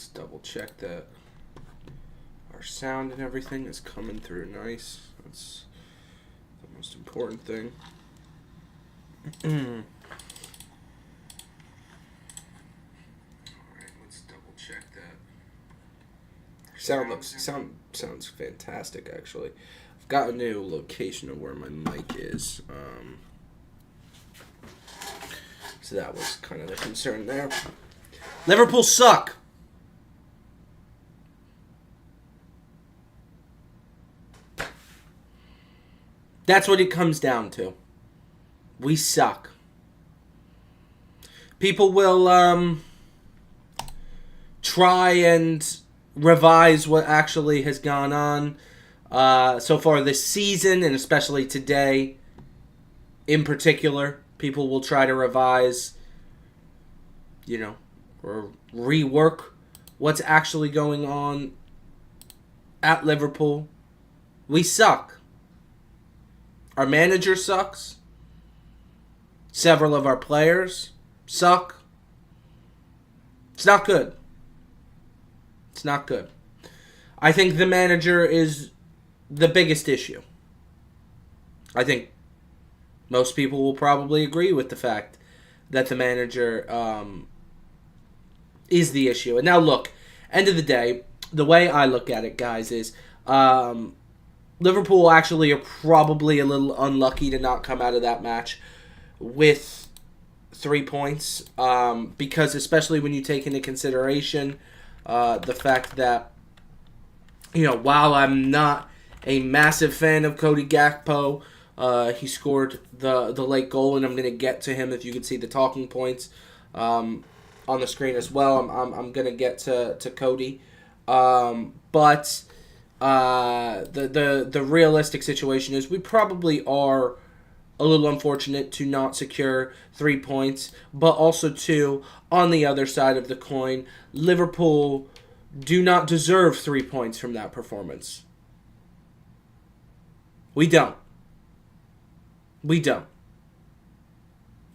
let's double check that our sound and everything is coming through nice. That's the most important thing. Alright, let's double check that. Sounds fantastic, actually. I've got a new location of where my mic is. So that was kind of the concern there. Liverpool suck. That's what it comes down to. We suck. People will try and revise what actually has gone on so far this season, and especially today in particular. People will try to revise, or rework what's actually going on at Liverpool. We suck. Our manager sucks. Several of our players suck. It's not good. It's not good. I think the manager is the biggest issue. I think most people will probably agree with the fact that the manager is the issue. And now look, end of the day, the way I look at it, guys, is Liverpool actually are probably a little unlucky to not come out of that match with 3 points. Because especially when you take into consideration the fact that, while I'm not a massive fan of Cody Gakpo, he scored the late goal, and I'm going to get to him if you can see the talking points on the screen as well. I'm going to get to Cody. But the realistic situation is we probably are a little unfortunate to not secure 3 points, but also, too, on the other side of the coin, Liverpool do not deserve 3 points from that performance. We don't. We don't.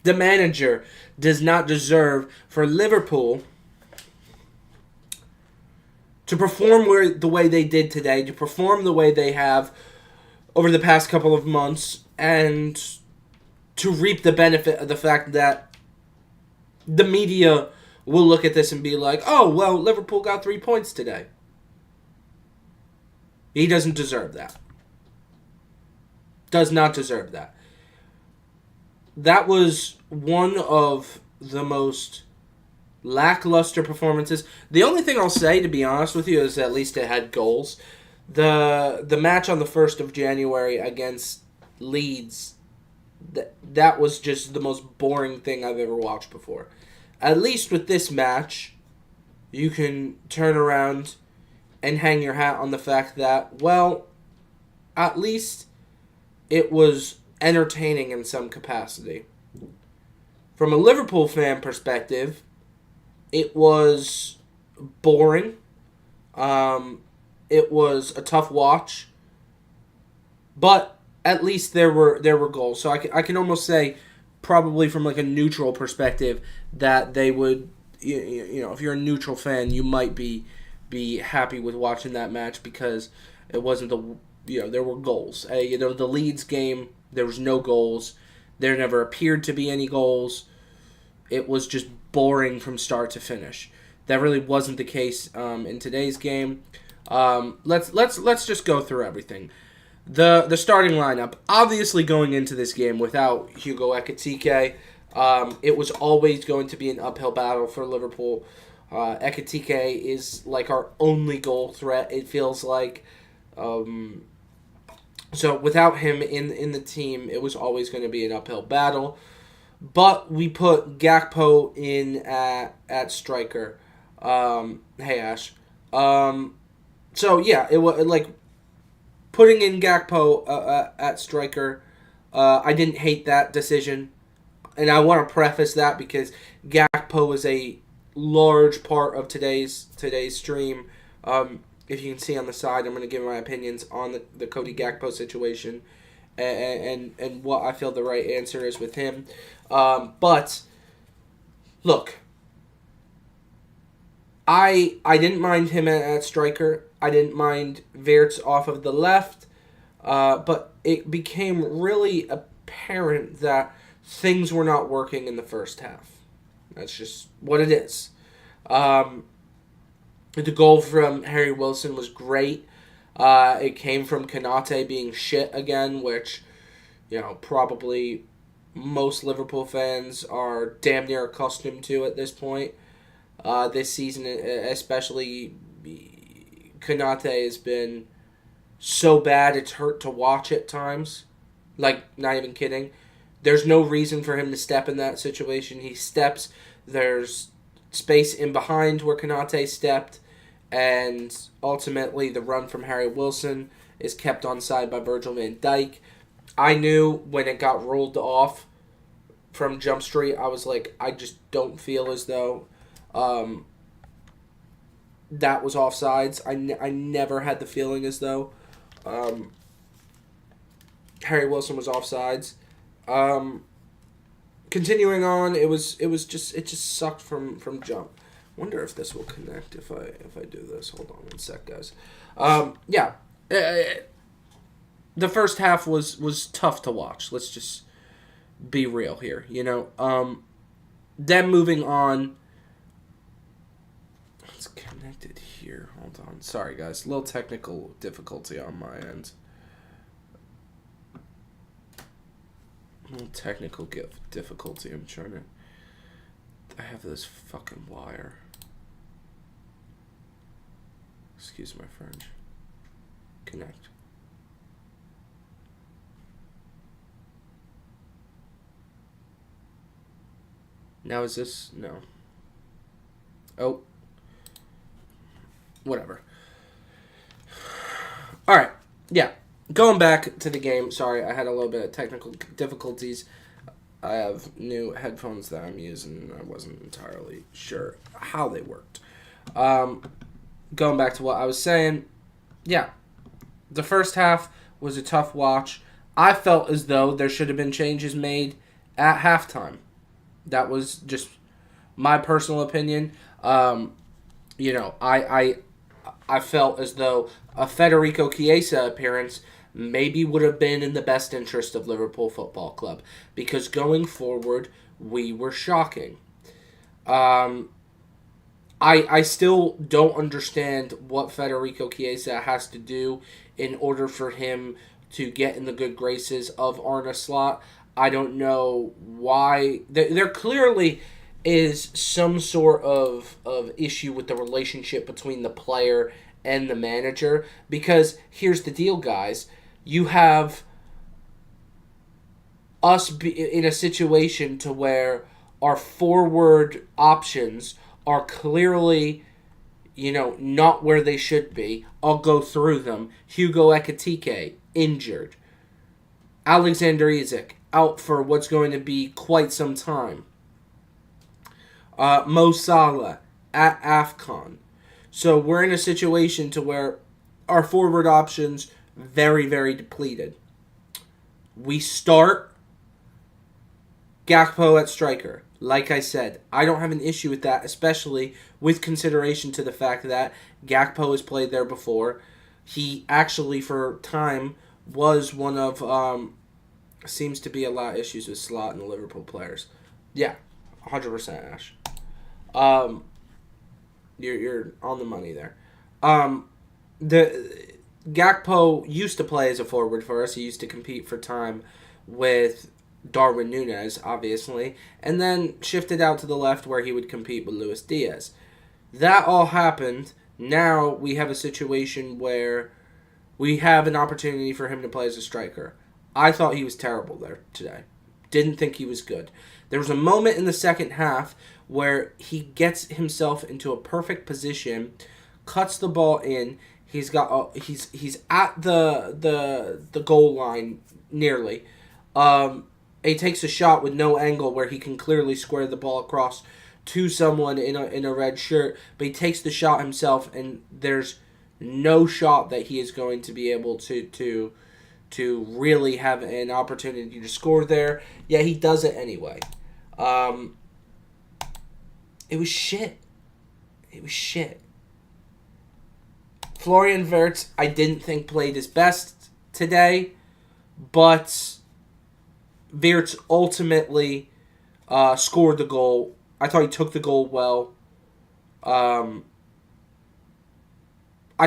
The manager does not deserve for Liverpool to perform the way they did today, to perform the way they have over the past couple of months, and to reap the benefit of the fact that the media will look at this and be like, oh, well, Liverpool got 3 points today. He doesn't deserve that. Does not deserve that. That was one of the most lackluster performances. The only thing I'll say, to be honest with you, is at least it had goals. The match on the 1st of January against Leeds, that was just the most boring thing I've ever watched before. At least with this match, you can turn around and hang your hat on the fact that, well, at least it was entertaining in some capacity. From a Liverpool fan perspective, it was boring. It was a tough watch, but at least there were goals. So I can almost say, probably from like a neutral perspective, that they would, if you're a neutral fan, you might be happy with watching that match because it wasn't there were goals. The Leeds game, there was no goals. There never appeared to be any goals. It was just boring from start to finish. That really wasn't the case in today's game. Let's just go through everything. The starting lineup, obviously going into this game without Hugo Ekitike, it was always going to be an uphill battle for Liverpool. Ekitike is like our only goal threat, it feels like. So without him in the team, it was always going to be an uphill battle. But we put Gakpo in at striker. Hey, Ash. So, yeah, it was like putting in Gakpo at striker. I didn't hate that decision. And I want to preface that because Gakpo is a large part of today's stream. If you can see on the side, I'm going to give my opinions on the Cody Gakpo situation and what I feel the right answer is with him. But, look, I didn't mind him at striker. I didn't mind Wirtz off of the left. But it became really apparent that things were not working in the first half. That's just what it is. The goal from Harry Wilson was great. It came from Konate being shit again, which, probably most Liverpool fans are damn near accustomed to at this point. This season, especially, Konate has been so bad it's hurt to watch at times. Like, not even kidding. There's no reason for him to step in that situation. He steps. There's space in behind where Konate stepped. And ultimately, the run from Harry Wilson is kept onside by Virgil van Dijk. I knew when it got rolled off from Jump Street, I was like, I just don't feel as though that was offsides. I never had the feeling as though Harry Wilson was offsides. Continuing on, it just sucked from jump. Wonder if this will connect if I do this. Hold on one sec, guys. The first half was tough to watch. Let's just be real here, Then moving on. It's connected here. Hold on. Sorry, guys. A little technical difficulty on my end. A little technical difficulty. I'm trying to... I have this fucking wire. Excuse my French. Connect. Now is this... No. Oh. Whatever. Alright. Yeah. Going back to the game. Sorry, I had a little bit of technical difficulties. I have new headphones that I'm using. I wasn't entirely sure how they worked. Going back to what I was saying. Yeah. The first half was a tough watch. I felt as though there should have been changes made at halftime. That was just my personal opinion. I felt as though a Federico Chiesa appearance maybe would have been in the best interest of Liverpool Football Club, because going forward, we were shocking. I still don't understand what Federico Chiesa has to do in order for him to get in the good graces of Arne Slot. I don't know why. There clearly is some sort of issue with the relationship between the player and the manager, because here's the deal, guys. You have us in a situation to where our forward options are clearly, not where they should be. I'll go through them. Hugo Ekitike, injured. Alexander Isak, out for what's going to be quite some time. Mo Salah, at AFCON. So we're in a situation to where our forward options very, very depleted. We start Gakpo at striker. Like I said, I don't have an issue with that, especially with consideration to the fact that Gakpo has played there before. He actually, for time, was one of... seems to be a lot of issues with Slot and the Liverpool players. Yeah, 100% Ash. You're on the money there. The Gakpo used to play as a forward for us. He used to compete for time with Darwin Núñez, obviously, and then shifted out to the left where he would compete with Luis Diaz. That all happened. Now we have a situation where we have an opportunity for him to play as a striker. I thought he was terrible there today. Didn't think he was good. There was a moment in the second half where he gets himself into a perfect position, cuts the ball in. He's at the goal line nearly. He takes a shot with no angle where he can clearly square the ball across to someone in a red shirt, but he takes the shot himself, and there's no shot that he is going to be able to really have an opportunity to score there. Yeah, he does it anyway. It was shit. It was shit. Florian Wirtz, I didn't think played his best today, but Wirtz ultimately scored the goal. I thought he took the goal well. I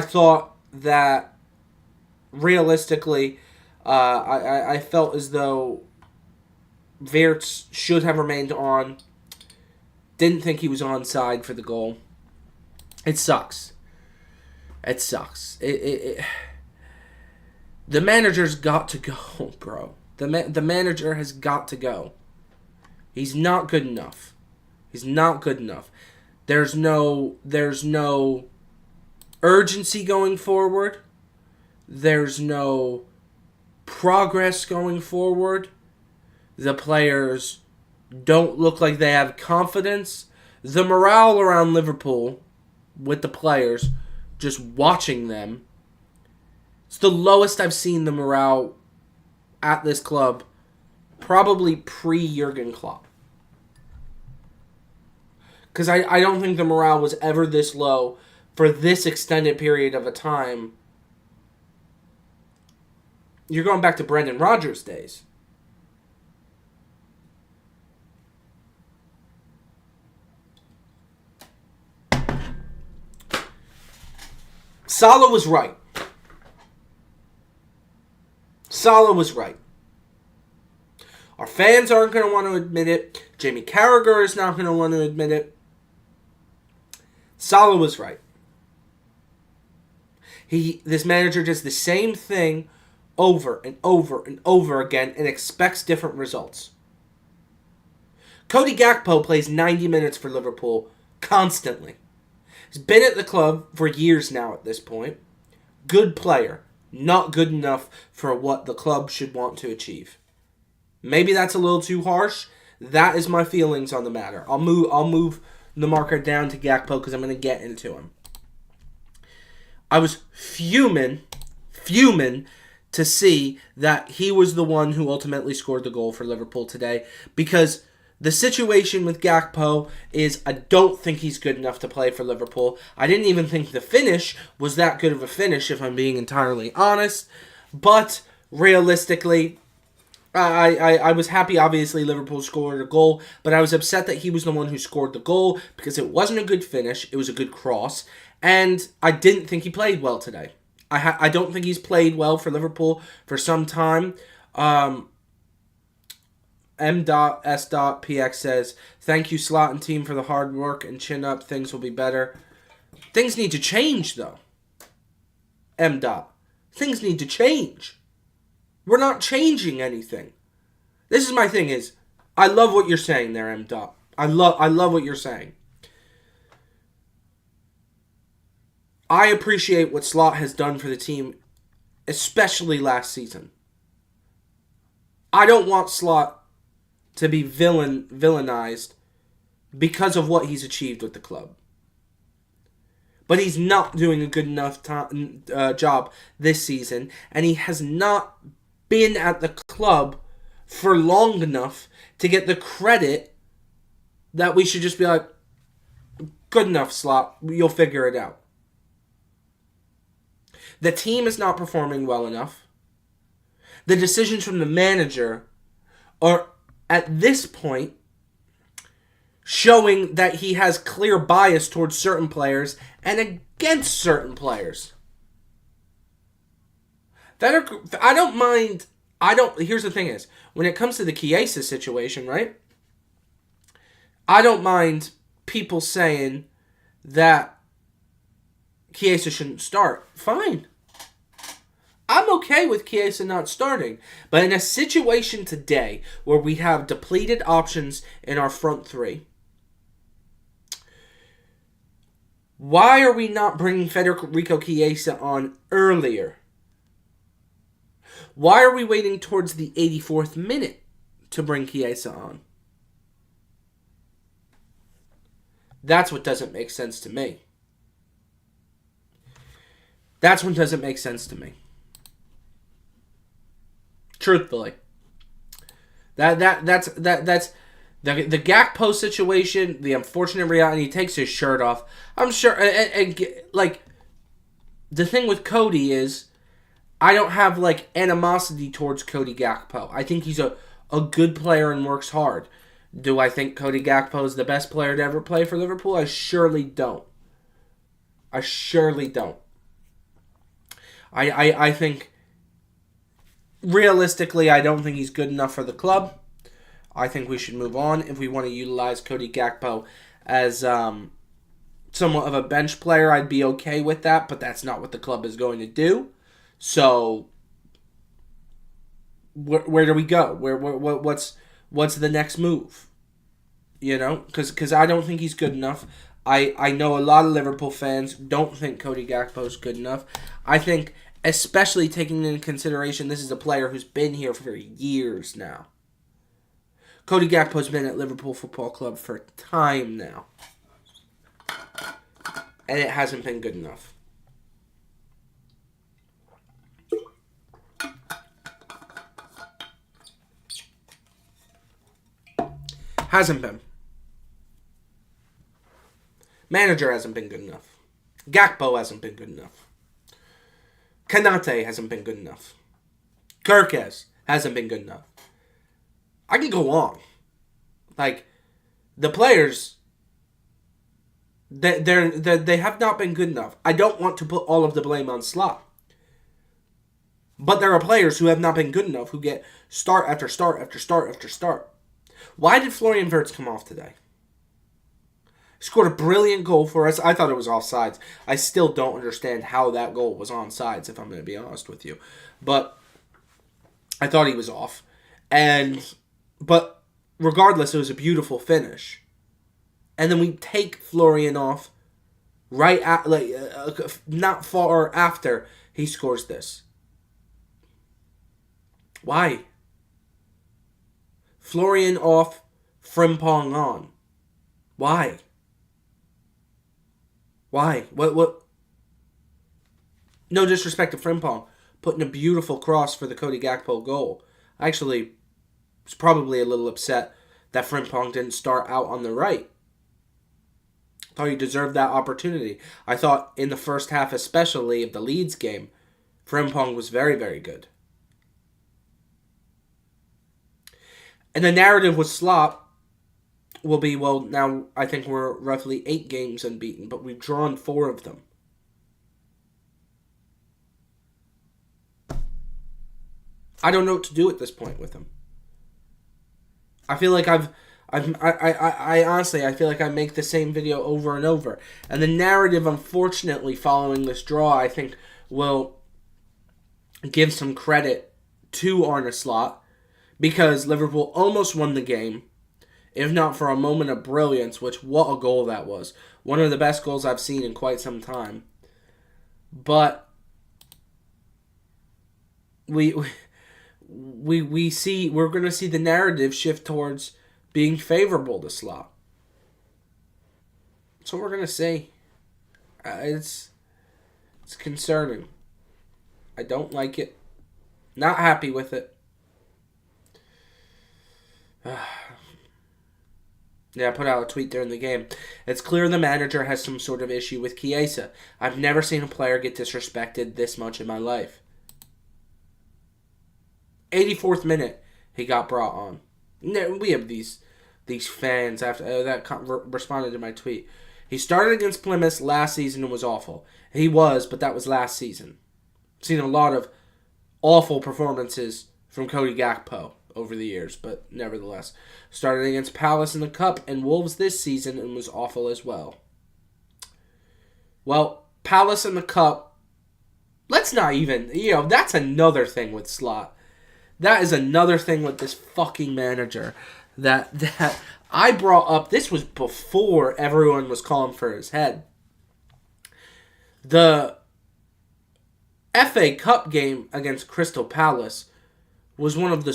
thought that realistically, I felt as though Wirtz should have remained on. Didn't think he was onside for the goal. It sucks. It sucks. The manager's got to go, bro. The manager has got to go. He's not good enough. He's not good enough. There's no urgency going forward. There's no progress going forward. The players don't look like they have confidence. The morale around Liverpool with the players, just watching them, it's the lowest I've seen the morale at this club, probably pre-Jurgen Klopp. Because I don't think the morale was ever this low for this extended period of a time. You're going back to Brendan Rodgers' days. Salah was right. Salah was right. Our fans aren't going to want to admit it. Jamie Carragher is not going to want to admit it. Salah was right. This manager does the same thing over and over and over again and expects different results. Cody Gakpo plays 90 minutes for Liverpool constantly. He's been at the club for years now at this point. Good player. Not good enough for what the club should want to achieve. Maybe that's a little too harsh. That is my feelings on the matter. I'll move the marker down to Gakpo because I'm going to get into him. I was fuming to see that he was the one who ultimately scored the goal for Liverpool today, because the situation with Gakpo is I don't think he's good enough to play for Liverpool. I didn't even think the finish was that good of a finish, if I'm being entirely honest. But realistically, I was happy, obviously, Liverpool scored a goal, but I was upset that he was the one who scored the goal because it wasn't a good finish. It was a good cross, and I didn't think he played well today. I don't think he's played well for Liverpool for some time. M.S.PX says, "Thank you, Slot and team, for the hard work and chin up. Things will be better." Things need to change, though. M. Things need to change. We're not changing anything. This is my thing is, I love what you're saying there, M. I love what you're saying. I appreciate what Slot has done for the team, especially last season. I don't want Slot to be villainized because of what he's achieved with the club. But he's not doing a good enough job this season, and he has not been at the club for long enough to get the credit that we should just be like, good enough, Slot, you'll figure it out. The team is not performing well enough. The decisions from the manager are, at this point, showing that he has clear bias towards certain players and against certain players. I don't mind. Here's the thing is, when it comes to the Chiesa situation, right? I don't mind people saying that Chiesa shouldn't start. Fine. I'm okay with Chiesa not starting. But in a situation today where we have depleted options in our front three, why are we not bringing Federico Chiesa on earlier? Why are we waiting towards the 84th minute to bring Chiesa on? That's what doesn't make sense to me. That's what doesn't make sense to me. Truthfully. That's The Gakpo situation, the unfortunate reality, he takes his shirt off. I'm sure, like, the thing with Cody is, I don't have, like, animosity towards Cody Gakpo. I think he's a good player and works hard. Do I think Cody Gakpo is the best player to ever play for Liverpool? I surely don't. I surely don't. I think, realistically, I don't think he's good enough for the club. I think we should move on if we want to utilize Cody Gakpo as somewhat of a bench player. I'd be okay with that, but that's not what the club is going to do. So, where do we go? What's the next move? You know, because I don't think he's good enough. I know a lot of Liverpool fans don't think Cody Gakpo is good enough. I think, especially taking into consideration, this is a player who's been here for years now. Cody Gakpo's been at Liverpool Football Club for time now. And it hasn't been good enough. Hasn't been. Manager hasn't been good enough. Gakpo hasn't been good enough. Kanate hasn't been good enough. Kirkes hasn't been good enough. I can go on. Like, the players, they have not been good enough. I don't want to put all of the blame on Slot. But there are players who have not been good enough who get start after start after start after start. Why did Florian Wirtz come off today? He scored a brilliant goal for us. I thought it was offsides. I still don't understand how that goal was onside, if I'm going to be honest with you. But I thought he was off. But regardless, it was a beautiful finish. And then we take Florian off right at, not far after he scores this. Why? Florian off, Frimpong on. Why? Why? What? No disrespect to Frimpong, putting a beautiful cross for the Cody Gakpo goal. I actually was probably a little upset that Frimpong didn't start out on the right. I thought he deserved that opportunity. I thought in the first half, especially of the Leeds game, Frimpong was very, very good. And the narrative with Slot will be, well, now I think we're roughly 8 games unbeaten, but we've drawn 4 of them. I don't know what to do at this point with him. I feel like I honestly, I feel like I make the same video over and over. And the narrative, unfortunately, following this draw, I think will give some credit to Arne Slot, because Liverpool almost won the game, if not for a moment of brilliance, which, what a goal that was. One of the best goals I've seen in quite some time. But we're going to see the narrative shift towards being favorable to Slot. That's what we're going to see. It's concerning. I don't like it. Not happy with it. Yeah, I put out a tweet during the game. It's clear the manager has some sort of issue with Chiesa. I've never seen a player get disrespected this much in my life. 84th minute, he got brought on. We have these fans after that responded to my tweet. He started against Plymouth last season and was awful. He was, but that was last season. Seen a lot of awful performances from Cody Gakpo over the years, but nevertheless. Started against Palace in the Cup and Wolves this season and was awful as well. Well, Palace in the Cup, let's not even, that's another thing with Slot. That is another thing with this fucking manager that I brought up. This was before everyone was calling for his head. The FA Cup game against Crystal Palace was one of the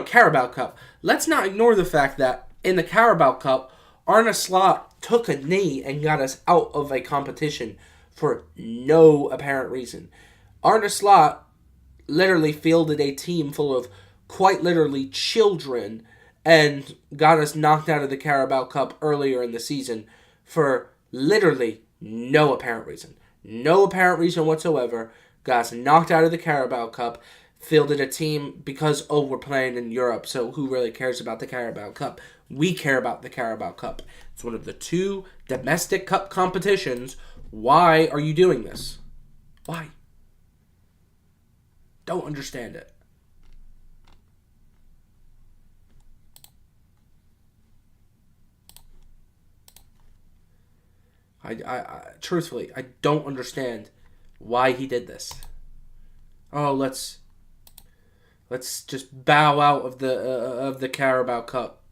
Carabao Cup. Let's not ignore the fact that in the Carabao Cup, Arne Slot took a knee and got us out of a competition for no apparent reason. Arne Slot literally fielded a team full of quite literally children and got us knocked out of the Carabao Cup earlier in the season for literally no apparent reason. No apparent reason whatsoever. Got us knocked out of the Carabao Cup. Fielded a team because, we're playing in Europe, so who really cares about the Carabao Cup? We care about the Carabao Cup. It's one of the 2 domestic cup competitions. Why are you doing this? Why? Don't understand it. I truthfully, I don't understand why he did this. Oh, let's just bow out of the Carabao Cup.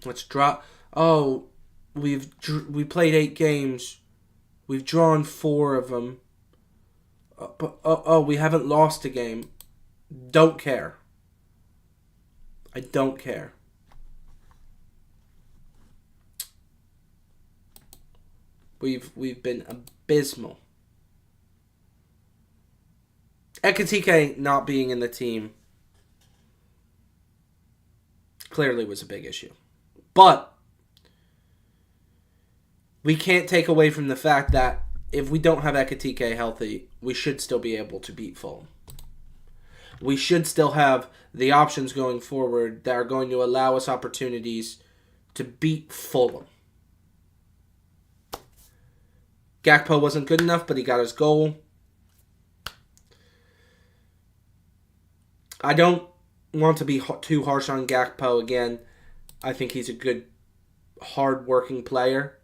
Let's drop. Oh, we played 8 games. We've drawn 4 of them. But we haven't lost a game. Don't care. I don't care. We've been abysmal. Ekitike not being in the team clearly was a big issue. But we can't take away from the fact that if we don't have Ekitike healthy, we should still be able to beat Fulham. We should still have the options going forward that are going to allow us opportunities to beat Fulham. Gakpo wasn't good enough, but he got his goal. I don't want to be too harsh on Gakpo again. I think he's a good, hard-working player.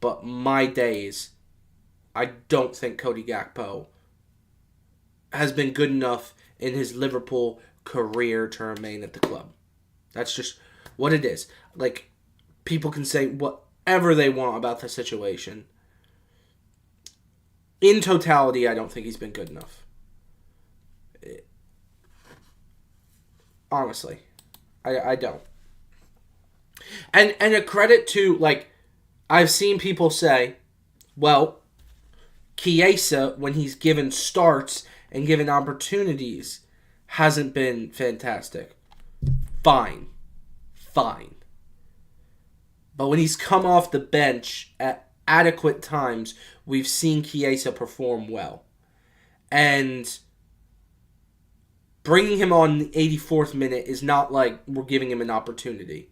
But my days, I don't think Cody Gakpo has been good enough in his Liverpool career to remain at the club. That's just what it is. Like, people can say whatever they want about the situation. In totality, I don't think he's been good enough. Honestly, I don't. And a credit to, like, I've seen people say, well, Chiesa, when he's given starts and given opportunities, hasn't been fantastic. Fine. But when he's come off the bench at adequate times, we've seen Chiesa perform well. And bringing him on the 84th minute is not like we're giving him an opportunity.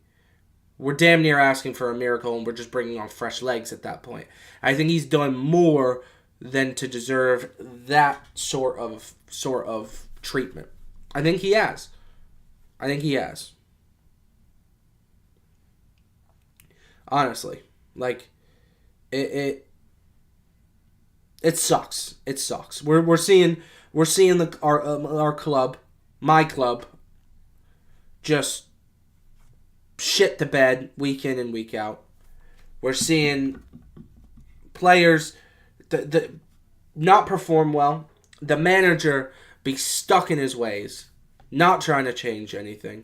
We're damn near asking for a miracle, and we're just bringing on fresh legs at that point. I think he's done more than to deserve that sort of treatment. I think he has. Honestly, like it sucks. It sucks. We're seeing our club, my club, just shit the bed week in and week out. We're seeing players not perform well. The manager be stuck in his ways, not trying to change anything.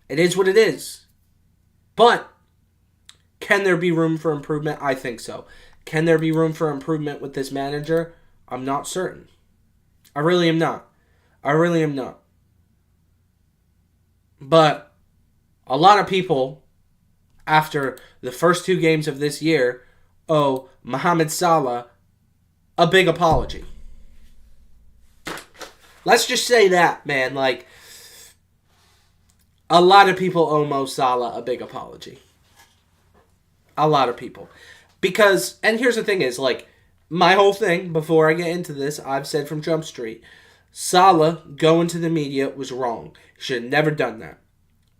It is what it is. But can there be room for improvement? I think so. Can there be room for improvement with this manager? I'm not certain. I really am not. But a lot of people, after the first 2 games of this year, owe Mohamed Salah a big apology. Let's just say that, man. Like, a lot of people owe Mo Salah a big apology. A lot of people. Because, and here's the thing is, like, my whole thing, before I get into this, I've said from Jump Street, Salah going to the media was wrong. Should have never done that.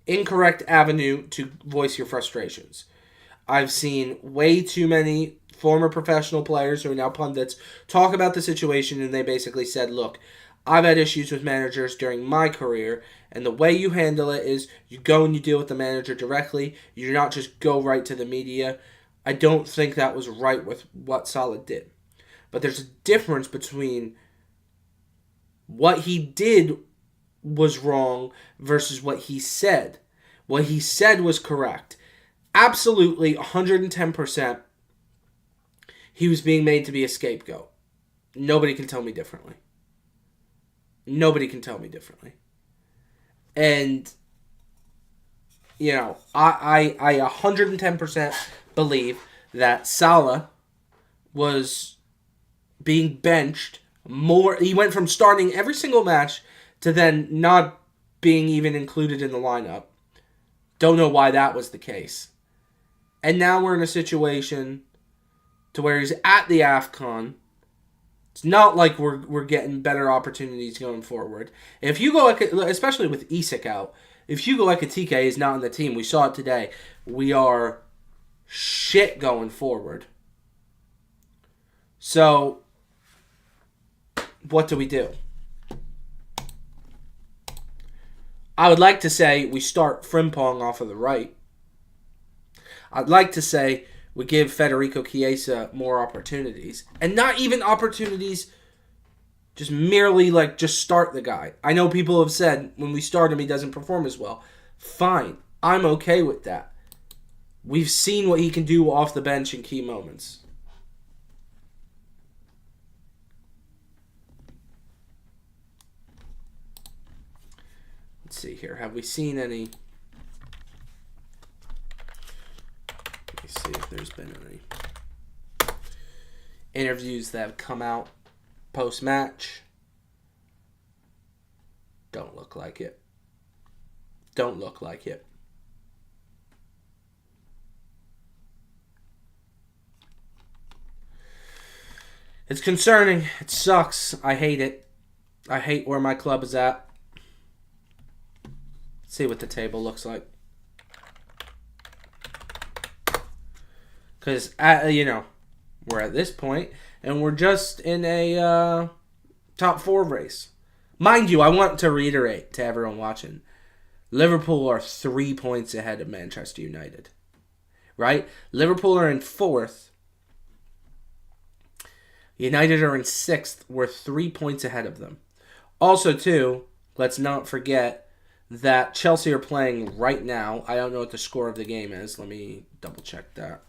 Incorrect avenue to voice your frustrations. I've seen way too many former professional players who are now pundits talk about the situation, and they basically said, look, I've had issues with managers during my career, and the way you handle it is you go and you deal with the manager directly. You do not just go right to the media. I don't think that was right with what Salah did. But there's a difference between what he did was wrong versus what he said. What he said was correct. Absolutely, 110%, he was being made to be a scapegoat. Nobody can tell me differently. Nobody can tell me differently. And, I 110% believe that Salah was being benched more. He went from starting every single match to then not being even included in the lineup. Don't know why that was the case. And now we're in a situation to where he's at the AFCON. It's not like we're getting better opportunities going forward. If you go, especially with Isak out, if Hugo Ekitike is not on the team, we saw it today, we are shit going forward. So, what do we do? I would like to say we start Frimpong off of the right. I'd like to say we give Federico Chiesa more opportunities. And not even opportunities, just merely just start the guy. I know people have said when we start him he doesn't perform as well. Fine. I'm okay with that. We've seen what he can do off the bench in key moments. Let's see here. Have we seen any... Let me see if there's been any interviews that have come out post-match. Don't look like it. Don't look like it. It's concerning. It sucks. I hate it. I hate where my club is at. Let's see what the table looks like. Because, we're at this point, and we're just in a top 4 race. Mind you, I want to reiterate to everyone watching, Liverpool are 3 points ahead of Manchester United. Right? Liverpool are in 4th. United are in 6th. We're 3 points ahead of them. Also, too, let's not forget that Chelsea are playing right now. I don't know what the score of the game is. Let me double check that.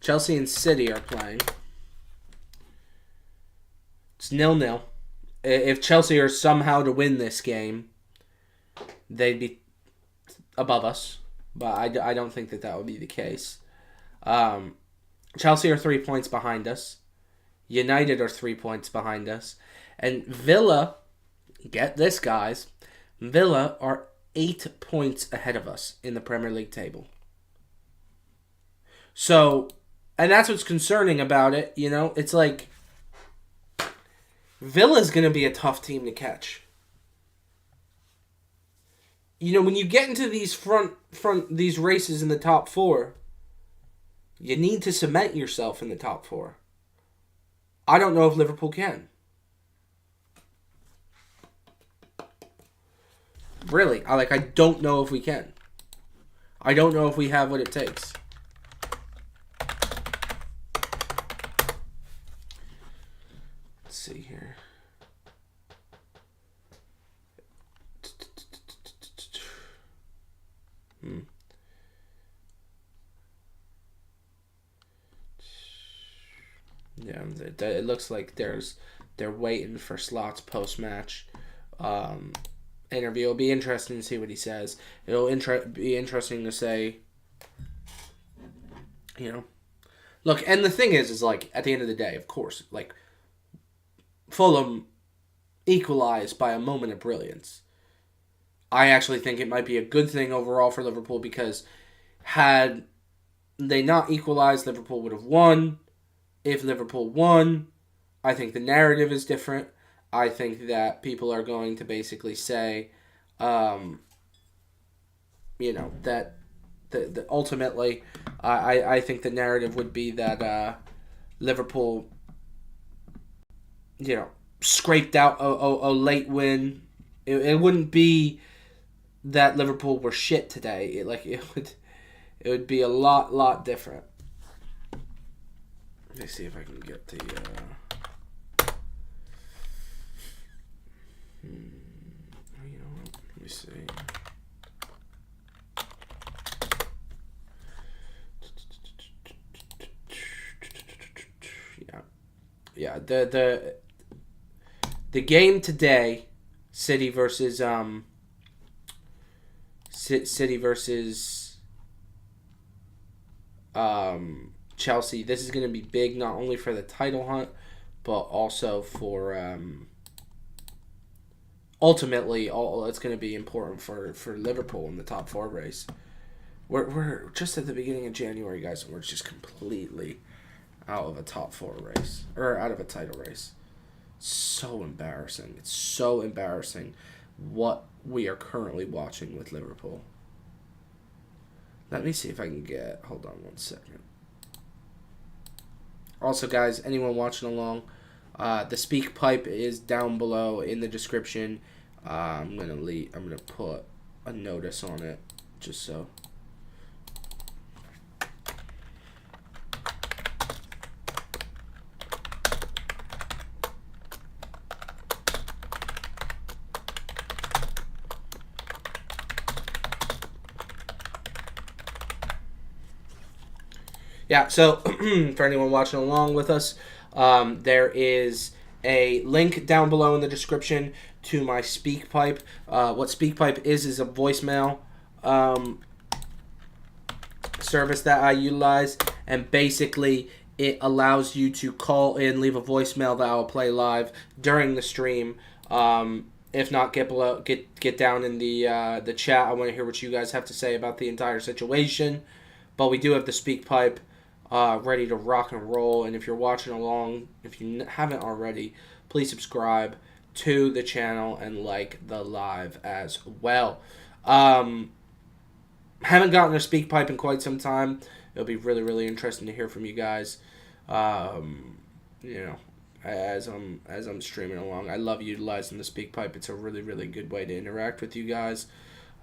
Chelsea and City are playing. It's 0-0. If Chelsea are somehow to win this game, they'd be above us. But I don't think that would be the case. Chelsea are 3 points behind us. United are 3 points behind us. And Villa, get this, guys, Villa are 8 points ahead of us in the Premier League table. So, and that's what's concerning about it, It's like Villa's going to be a tough team to catch. When you get into these these races in the top 4, you need to cement yourself in the top 4. I don't know if Liverpool can. Really, I don't know if we can. I don't know if we have what it takes. Let's see here. Yeah, it looks like they're waiting for slots post-match interview. It'll be interesting to see what he says. It'll be interesting to say, Look, and the thing is at the end of the day, of course, Fulham equalized by a moment of brilliance. I actually think it might be a good thing overall for Liverpool because had they not equalized, Liverpool would have won. If Liverpool won, I think the narrative is different. I think that people are going to basically say, that ultimately, I think the narrative would be that Liverpool, scraped out a late win. It wouldn't be that Liverpool were shit today. It would be a lot different. Let me see if I can get the. Let me see. yeah. The game today, City versus City versus Chelsea. This is going to be big, not only for the title hunt, but also for ultimately, it's going to be important for Liverpool in the top four race. We're just at the beginning of January, guys, and we're just completely out of a top four race or out of a title race. So embarrassing. It's so embarrassing what we are currently watching with Liverpool. Let me see if I can get. Hold on one second. Also, guys, anyone watching along, the speak pipe is down below in the description. I'm gonna put a notice on it just so. Yeah, so for anyone watching along with us, there is a link down below in the description to my SpeakPipe. What SpeakPipe is a voicemail service that I utilize, and basically it allows you to call in, leave a voicemail that I'll play live during the stream. If not, get down in the chat. I want to hear what you guys have to say about the entire situation. But we do have the SpeakPipe ready to rock and roll. And if you're watching along, if you haven't already, please subscribe to the channel and like the live as well. Haven't gotten a SpeakPipe in quite some time. It'll be really, really interesting to hear from you guys. You know, as I'm streaming along, I love utilizing the SpeakPipe. It's a really, really good way to interact with you guys.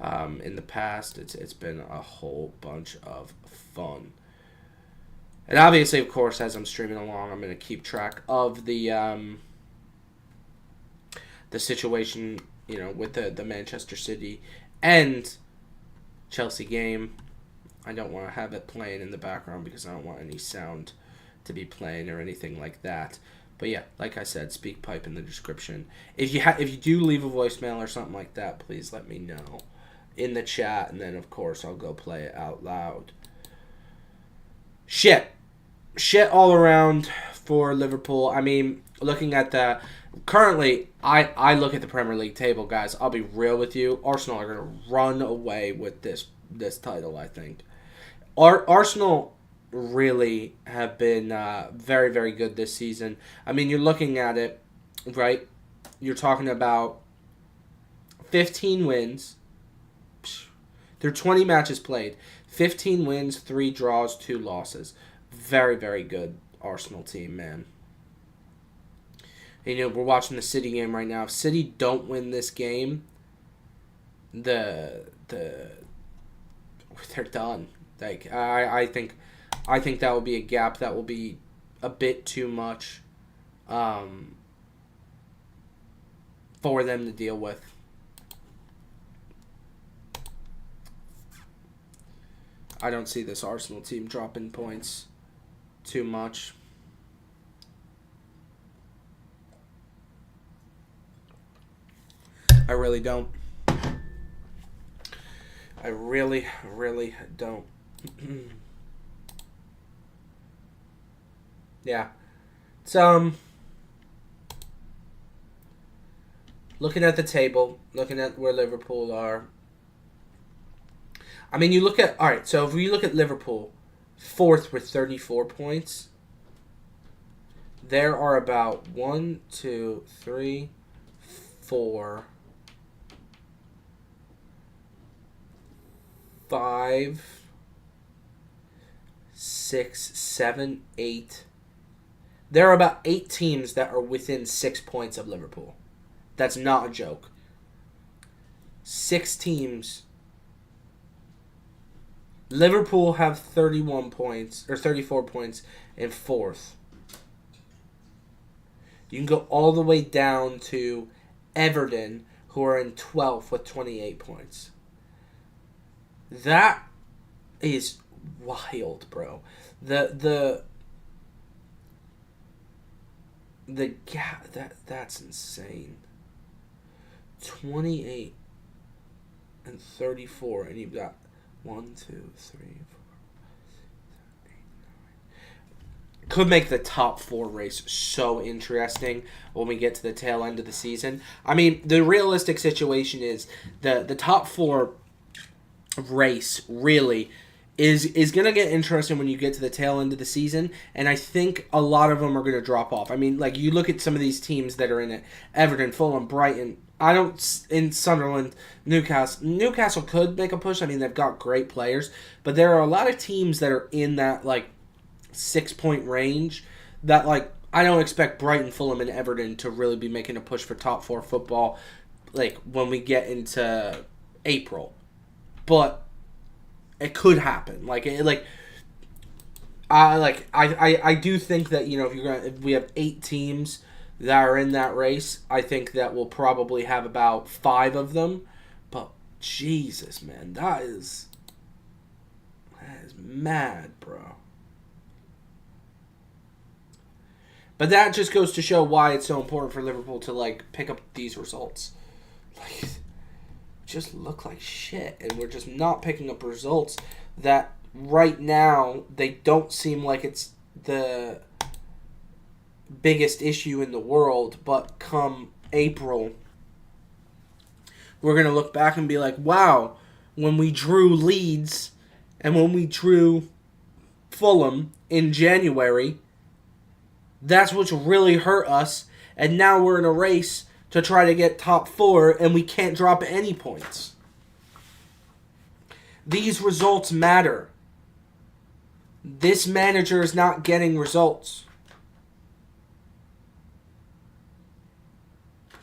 In the past, it's been a whole bunch of fun. And obviously, of course, as I'm streaming along, I'm going to keep track of the situation, you know, with the Manchester City and Chelsea game. I don't want to have it playing in the background because I don't want any sound to be playing or anything like that. But yeah, like I said, SpeakPipe in the description. If you do leave a voicemail or something like that, please let me know in the chat, and then of course I'll go play it out loud. Shit all around for Liverpool. I mean, looking at the currently, I look at the Premier League table, guys. I'll be real with you. Arsenal are going to run away with this title, I think. Arsenal really have been very, very good this season. I mean, you're looking at it, right? You're talking about 15 wins. They're 20 matches played. 15 wins, 3 draws, 2 losses. Very, very good Arsenal team, man. And, you know, we're watching the City game right now. If City don't win this game, they're done. Like I think that will be a gap that will be a bit too much for them to deal with. I don't see this Arsenal team dropping points too much. I really don't. I really, really don't. Yeah. So, looking at the table, looking at where Liverpool are. I mean, you look at... Alright, so if we look at Liverpool, 4th with 34 points. There are about 1, 2, 3, 4, 5, 6, 7, 8. There are about 8 teams that are within 6 points of Liverpool. That's not a joke. 6 teams. Liverpool have 31 points, or 34 points in 4th. You can go all the way down to Everton, who are in 12th with 28 points. That is wild, bro. the gap that's insane. 28 and 34, and you've got 1, 2, 3, 4. Could make the top 4 race so interesting when we get to the tail end of the season. I mean, the realistic situation is the top 4 race really is going to get interesting when you get to the tail end of the season, and I think a lot of them are going to drop off. I mean, like, you look at some of these teams that are in it: Everton, Fulham, Brighton. In Sunderland, Newcastle could make a push. I mean, they've got great players, but there are a lot of teams that are in that, like, 6-point range that, like, I don't expect Brighton, Fulham, and Everton to really be making a push for top 4 football, like, when we get into April. But it could happen. I do think that, you know, if we have 8 teams that are in that race, I think that we'll probably have about 5 of them. But Jesus, man, that is mad, bro. But that just goes to show why it's so important for Liverpool to, like, pick up these results. Like, just look like shit, and we're just not picking up results that right now they don't seem like it's the biggest issue in the world, but come April, we're going to look back and be like, wow, when we drew Leeds and when we drew Fulham in January, that's what's really hurt us, and now we're in a race to try to get top 4, and we can't drop any points. These results matter. This manager is not getting results.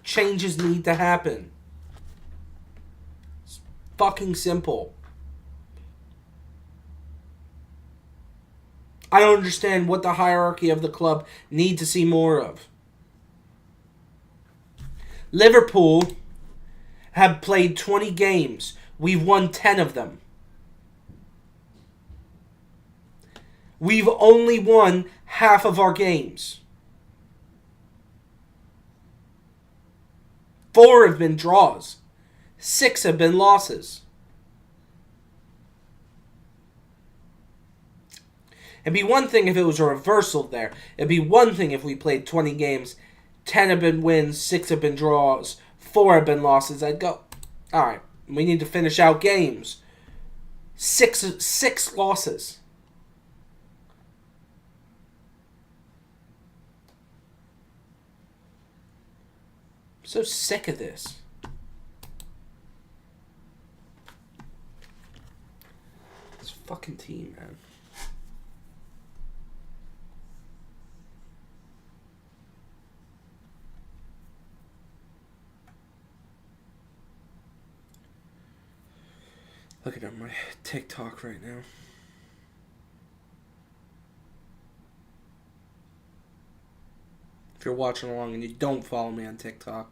Changes need to happen. It's fucking simple. I don't understand what the hierarchy of the club need to see more of. Liverpool have played 20 games. We've won 10 of them. We've only won half of our games. 4 have been draws. 6 have been losses. It'd be one thing if it was a reversal there. It'd be one thing if we played 20 games, 10 have been wins, 6 have been draws, 4 have been losses. I'd go, all right, we need to finish out games. 6 losses. I'm so sick of this. This fucking team, man. Looking at my TikTok right now. If you're watching along and you don't follow me on TikTok,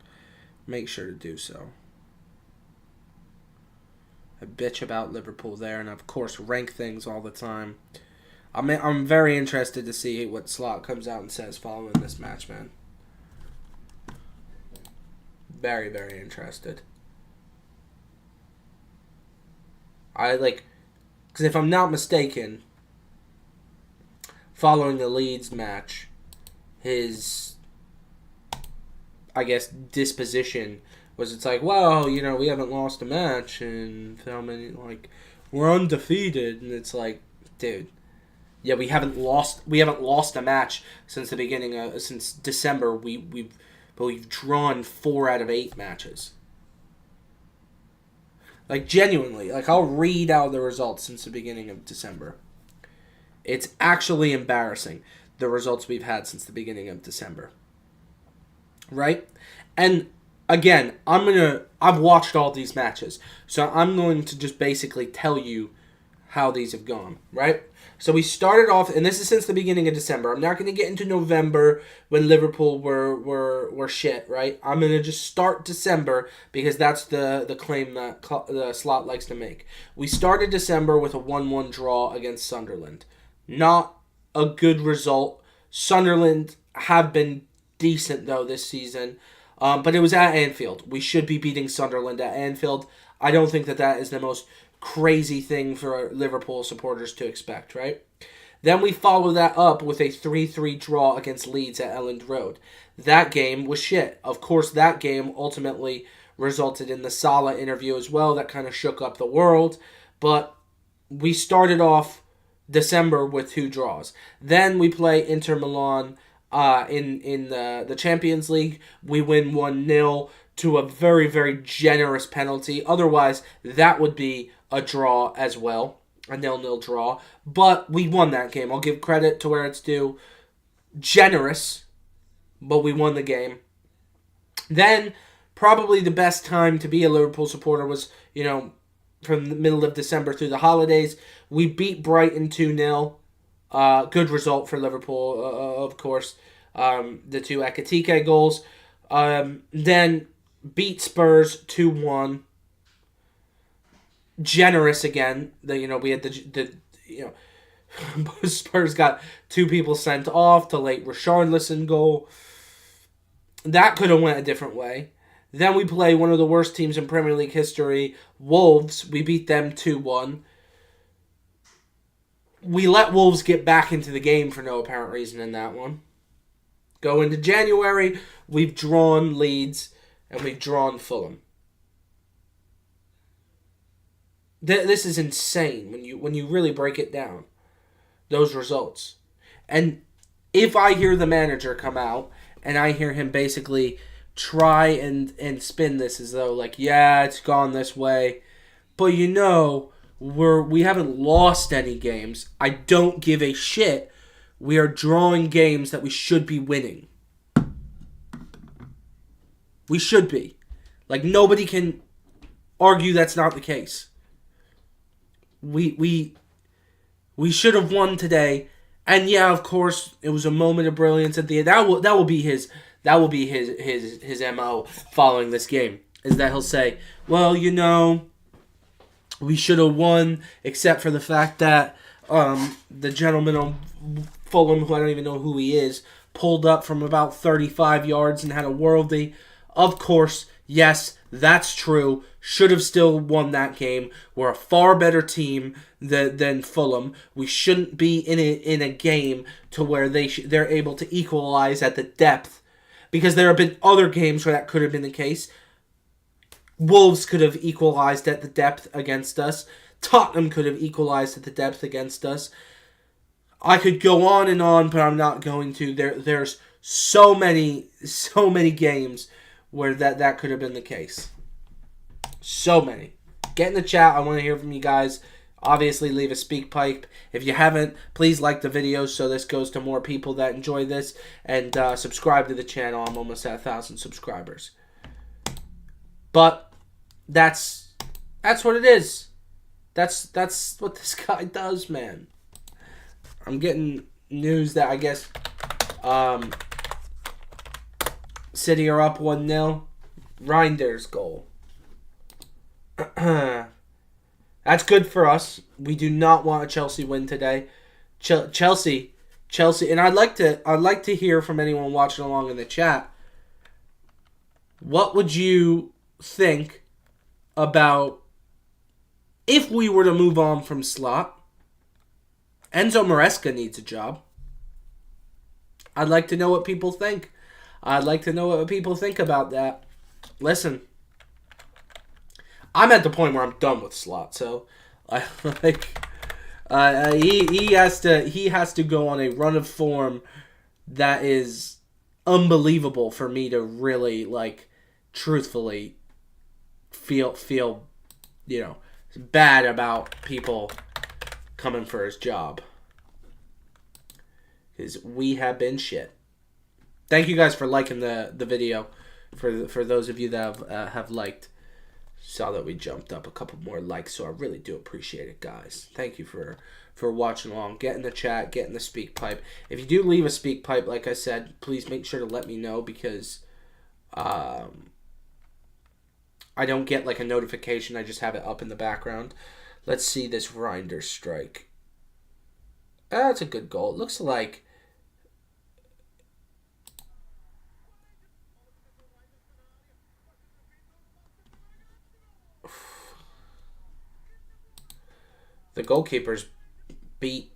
make sure to do so. I bitch about Liverpool there, and of course rank things all the time. I'm very interested to see what Slot comes out and says following this match, man. Very, very interested. Because if I'm not mistaken, following the Leeds match, his, I guess, disposition was, it's like, well, you know, we haven't lost a match, and how many, like, we're undefeated, and it's like, dude, yeah, we haven't lost a match since the beginning of, since December. We've drawn 4 out of 8 matches. Like, genuinely, like, I'll read out the results since the beginning of December. It's actually embarrassing, the results we've had since the beginning of December. Right? And, again, I've watched all these matches, so I'm going to just basically tell you how these have gone, right? So we started off, and this is since the beginning of December. I'm not going to get into November when Liverpool were shit, right? I'm going to just start December because that's the claim that the Slot likes to make. We started December with a 1-1 draw against Sunderland. Not a good result. Sunderland have been decent, though, this season. But it was at Anfield. We should be beating Sunderland at Anfield. I don't think that that is the most crazy thing for Liverpool supporters to expect, right? Then we follow that up with a 3-3 draw against Leeds at Elland Road. That game was shit. Of course, that game ultimately resulted in the Salah interview as well. That kind of shook up the world. But we started off December with 2 draws. Then we play Inter Milan in the Champions League. We win 1-0 to a very, very generous penalty. Otherwise, that would be a draw as well. A 0-0 draw. But we won that game. I'll give credit to where it's due. Generous, but we won the game. Then, probably the best time to be a Liverpool supporter was, from the middle of December through the holidays. We beat Brighton 2-0. Good result for Liverpool, of course. The 2 Ekitike goals. Then beat Spurs 2-1. Generous again. We had the Spurs got 2 people sent off. The late Richarlison goal. That could have went a different way. Then we play one of the worst teams in Premier League history, Wolves. We beat them 2-1. We let Wolves get back into the game for no apparent reason in that one. Go into January, we've drawn Leeds, and we've drawn Fulham. This is insane when you really break it down, those results. And if I hear the manager come out, and I hear him basically try and spin this as though, yeah, it's gone this way, but we haven't lost any games. I don't give a shit. We are drawing games that we should be winning. We should be. Nobody can argue that's not the case. We should have won today, and yeah, of course, it was a moment of brilliance at the end. That will be his MO following this game, is that he'll say, well, we should have won, except for the fact that the gentleman on Fulham, who I don't even know who he is, pulled up from about 35 yards and had a worldie. Of course, yes, that's true. Should have still won that game. We're a far better team than Fulham. We shouldn't be in a game to where they're able to equalize at the depth, because there have been other games where that could have been the case. Wolves could have equalized at the depth against us. Tottenham could have equalized at the depth against us. I could go on, but I'm not going to. There's so many games where that could have been the case. So many. Get in the chat. I want to hear from you guys. Obviously, leave a speak pipe. If you haven't, please like the video so this goes to more people that enjoy this. And subscribe to the channel. I'm almost at 1,000 subscribers. But that's what it is. That's what this guy does, man. I'm getting news that I guess City are up 1-0. Reinder's goal. That's good for us. We do not want a Chelsea win today. Chelsea, and I'd like to hear from anyone watching along in the chat. What would you think about if we were to move on from Slot? Enzo Maresca needs a job. I'd like to know what people think. I'd like to know what people think about that. Listen, I'm at the point where I'm done with Slot, so he has to go on a run of form that is unbelievable for me to really truthfully feel bad about people coming for his job, because we have been shit. Thank you guys for liking the video. For those of you that have liked, saw that we jumped up a couple more likes, so I really do appreciate it, guys. Thank you for watching along. Get in the chat, get in the speak pipe. If you do leave a speak pipe, like I said, please make sure to let me know, because I don't get a notification. I just have it up in the background. Let's see this Reinders strike. That's a good goal. It looks like The goalkeeper's beat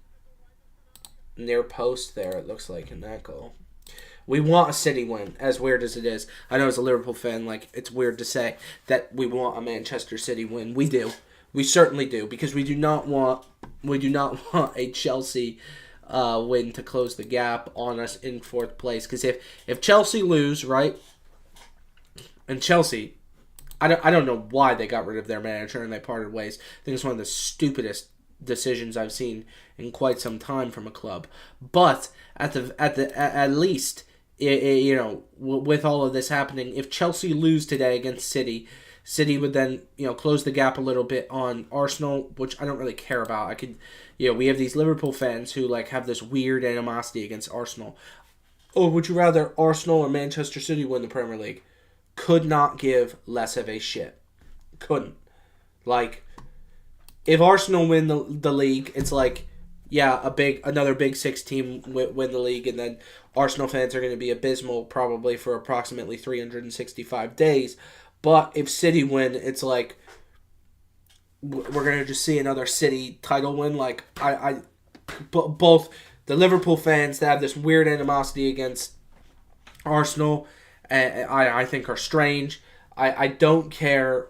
near post there, it looks like, in that goal. We want a City win, as weird as it is. I know as a Liverpool fan, like, it's weird to say that we want a Manchester City win. We do. We certainly do, because we do not want a Chelsea win to close the gap on us in fourth place. Because if Chelsea lose, right, and Chelsea, I don't know why they got rid of their manager and they parted ways. I think it's one of the stupidest decisions I've seen in quite some time from a club. But at least, with all of this happening, if Chelsea lose today against City, City would then close the gap a little bit on Arsenal, which I don't really care about. We have these Liverpool fans who have this weird animosity against Arsenal. Oh, would you rather Arsenal or Manchester City win the Premier League? Could not give less of a shit. Couldn't. If Arsenal win the league, it's another Big Six team win the league, and then Arsenal fans are going to be abysmal probably for approximately 365 days. But if City win, it's we're going to just see another City title win. Both the Liverpool fans that have this weird animosity against Arsenal, I think are strange. I don't care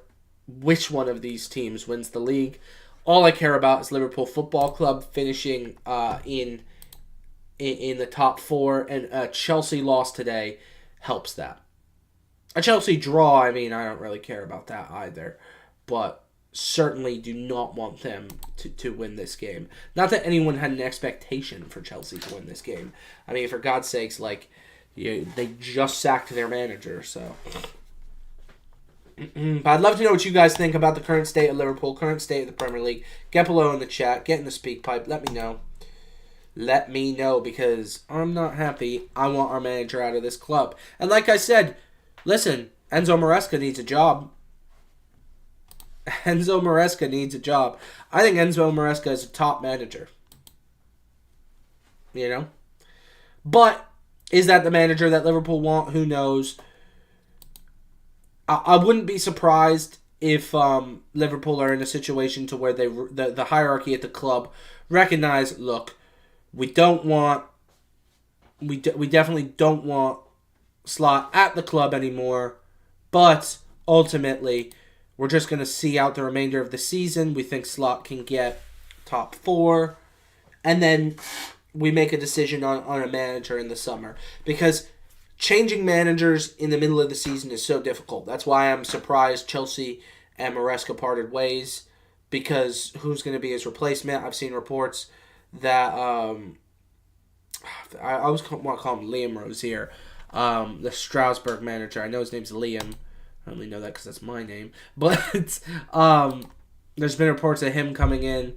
which one of these teams wins the league. All I care about is Liverpool Football Club finishing in the top four, and a Chelsea loss today helps that. A Chelsea draw, I don't really care about that either, but certainly do not want them to win this game. Not that anyone had an expectation for Chelsea to win this game. For God's sakes, they just sacked their manager, so. But I'd love to know what you guys think about the current state of Liverpool, current state of the Premier League. Get below in the chat, get in the speak pipe, let me know. Let me know, because I'm not happy. I want our manager out of this club. And like I said, listen, Enzo Maresca needs a job. Enzo Maresca needs a job. I think Enzo Maresca is a top manager. But is that the manager that Liverpool want? Who knows? I wouldn't be surprised if Liverpool are in a situation to where the hierarchy at the club recognize, look, we definitely don't want Slot at the club anymore, but ultimately we're just going to see out the remainder of the season. We think Slot can get top four, and then we make a decision on a manager in the summer, because changing managers in the middle of the season is so difficult. That's why I'm surprised Chelsea and Maresca parted ways, because who's going to be his replacement? I've seen reports that I always want to call him Liam Rozier, the Strasbourg manager. I know his name's Liam. I only know that because that's my name. But there's been reports of him coming in.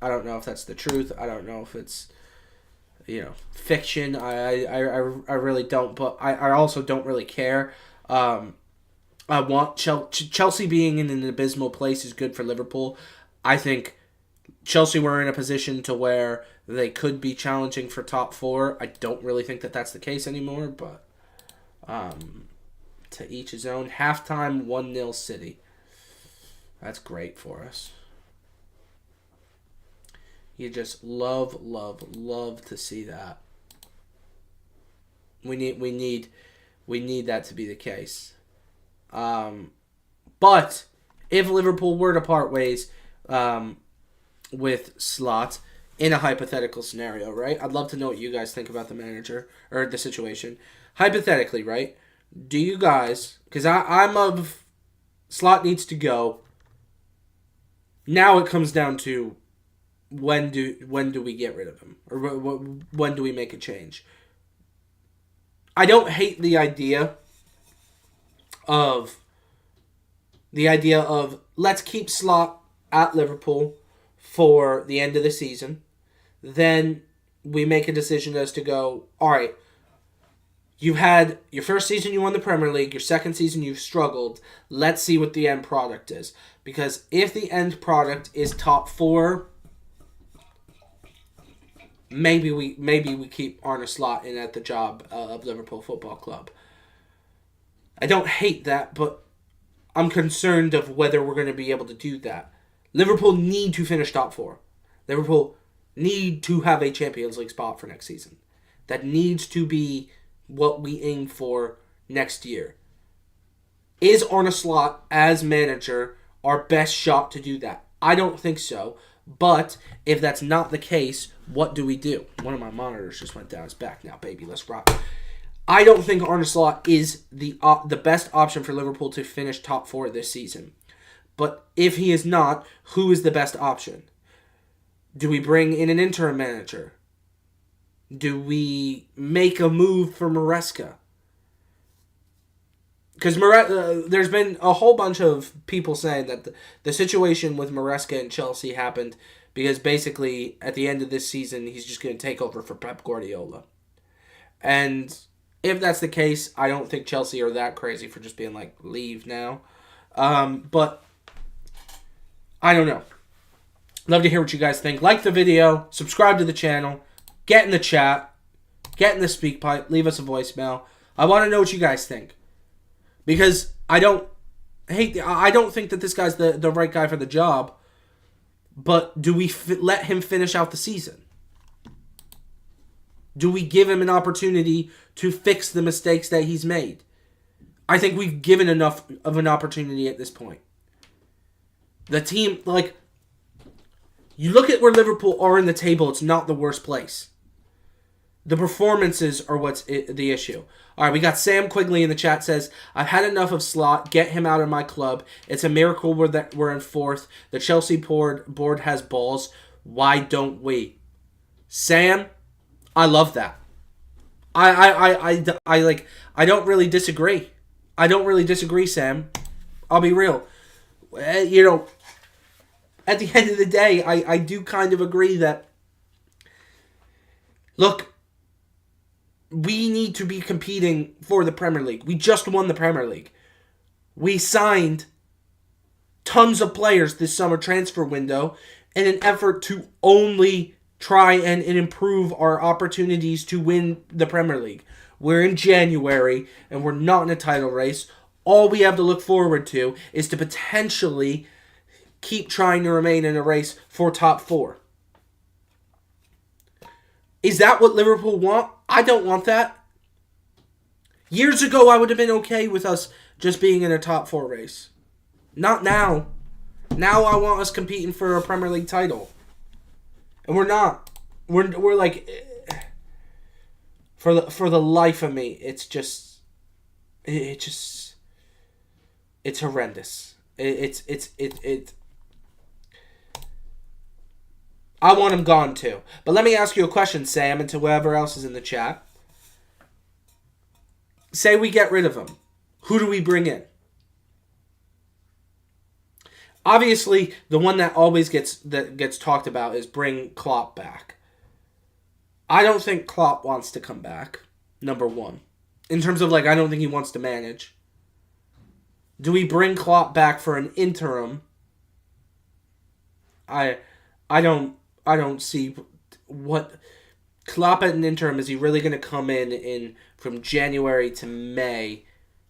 I don't know if that's the truth. I don't know if it's fiction. I really don't, but I also don't really care. I want Chelsea being in an abysmal place is good for Liverpool. I think Chelsea were in a position to where they could be challenging for top four. I don't really think that that's the case anymore, but to each his own. Halftime 1-0 City. That's great for us. You just love to see that. We need that to be the case. But if Liverpool were to part ways with Slot in a hypothetical scenario, right? I'd love to know what you guys think about the manager or the situation. Hypothetically, right? Do you guys? Because I'm of Slot needs to go. Now it comes down to, when do we get rid of him? Or when do we make a change? I don't hate the idea of let's keep Slot at Liverpool for the end of the season. Then we make a decision as to go, all right, you had your first season, you won the Premier League. Your second season, you've struggled. Let's see what the end product is. Because if the end product is top four, maybe we keep Arne Slot in at the job of Liverpool Football Club. I don't hate that, but I'm concerned of whether we're going to be able to do that. Liverpool need to finish top 4. Liverpool need to have a Champions League spot for next season. That needs to be what we aim for next year. Is Arne Slot, as manager, our best shot to do that? I don't think so. But if that's not the case, what do we do? One of my monitors just went down. It's back now, baby. Let's rock. I don't think Arne Slot is the best option for Liverpool to finish top 4 this season. But if he is not, who is the best option? Do we bring in an interim manager? Do we make a move for Maresca? Because there's been a whole bunch of people saying that the situation with Maresca and Chelsea happened because basically at the end of this season he's just going to take over for Pep Guardiola. And if that's the case, I don't think Chelsea are that crazy for just being like, leave now. But I don't know. Love to hear what you guys think. Like the video, subscribe to the channel, get in the chat, get in the speak pipe, leave us a voicemail. I want to know what you guys think. Because I don't think that this guy's the right guy for the job. But do we let him finish out the season? Do we give him an opportunity to fix the mistakes that he's made? I think we've given enough of an opportunity at this point. The team, like, you look at where Liverpool are in the table, it's not the worst place. The performances are what's the issue. All right, we got Sam Quigley in the chat says, I've had enough of Slot. Get him out of my club. It's a miracle we're in 4th. The Chelsea board has balls. Why don't we? Sam, I love that. I don't really disagree. I don't really disagree, Sam. I'll be real. You know, at the end of the day, I do kind of agree that, look, we need to be competing for the Premier League. We just won the Premier League. We signed tons of players this summer transfer window in an effort to only try and improve our opportunities to win the Premier League. We're in January and we're not in a title race. All we have to look forward to is to potentially keep trying to remain in a race for top 4. Is that what Liverpool want? I don't want that. Years ago, I would have been okay with us just being in a top 4 race. Not now. Now I want us competing for a Premier League title. And we're not. We're like, for the life of me, it's horrendous. I want him gone too. But let me ask you a question, Sam, and to whoever else is in the chat. Say we get rid of him. Who do we bring in? Obviously, the one that always gets talked about is bring Klopp back. I don't think Klopp wants to come back, number one. In terms of, like, I don't think he wants to manage. Do we bring Klopp back for an interim? I don't see what Klopp at an interim. Is he really going to come in from January to May,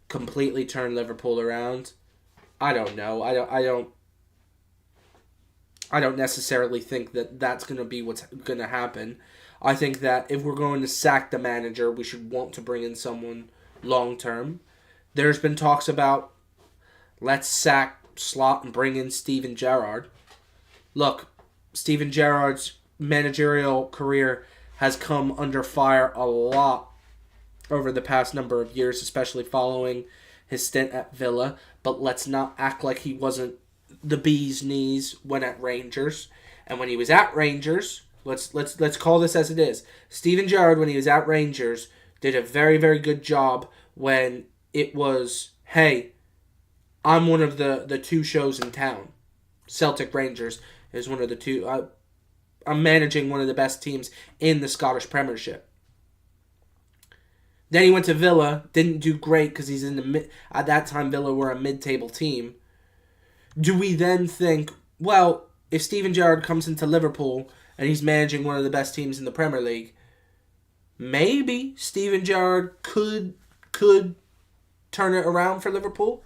completely turn Liverpool around? I don't know. I don't necessarily think that that's going to be what's going to happen. I think that if we're going to sack the manager, we should want to bring in someone long term. There's been talks about let's sack Slot and bring in Steven Gerrard. Look, Steven Gerrard's managerial career has come under fire a lot over the past number of years, especially following his stint at Villa. But let's not act like he wasn't the bee's knees when at Rangers. And when he was at Rangers, let's call this as it is. Steven Gerrard, when he was at Rangers, did a very, very good job when it was, hey, I'm one of the two shows in town. Celtic Rangers is one of the two. I'm managing one of the best teams in the Scottish Premiership. Then he went to Villa, didn't do great because he's in the at that time Villa were a mid-table team. Do we then think, well, if Steven Gerrard comes into Liverpool and he's managing one of the best teams in the Premier League, maybe Steven Gerrard could turn it around for Liverpool?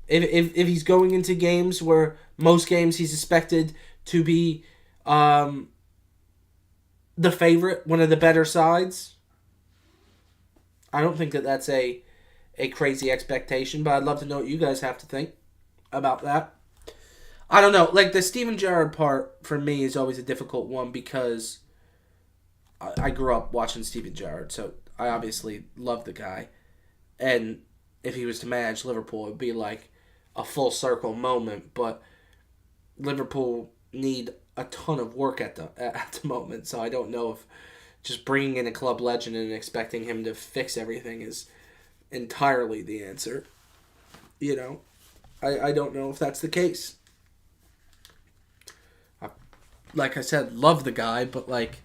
If he's going into games where most games he's expected to be the favorite, one of the better sides, I don't think that that's a crazy expectation, but I'd love to know what you guys have to think about that. I don't know. Like, the Steven Gerrard part, for me, is always a difficult one because I grew up watching Steven Gerrard, so I obviously love the guy. And if he was to manage Liverpool, it would be like a full circle moment, but Liverpool need a ton of work at the moment, so I don't know if just bringing in a club legend and expecting him to fix everything is entirely the answer. You know, I don't know if that's the case. Like I said, love the guy, but like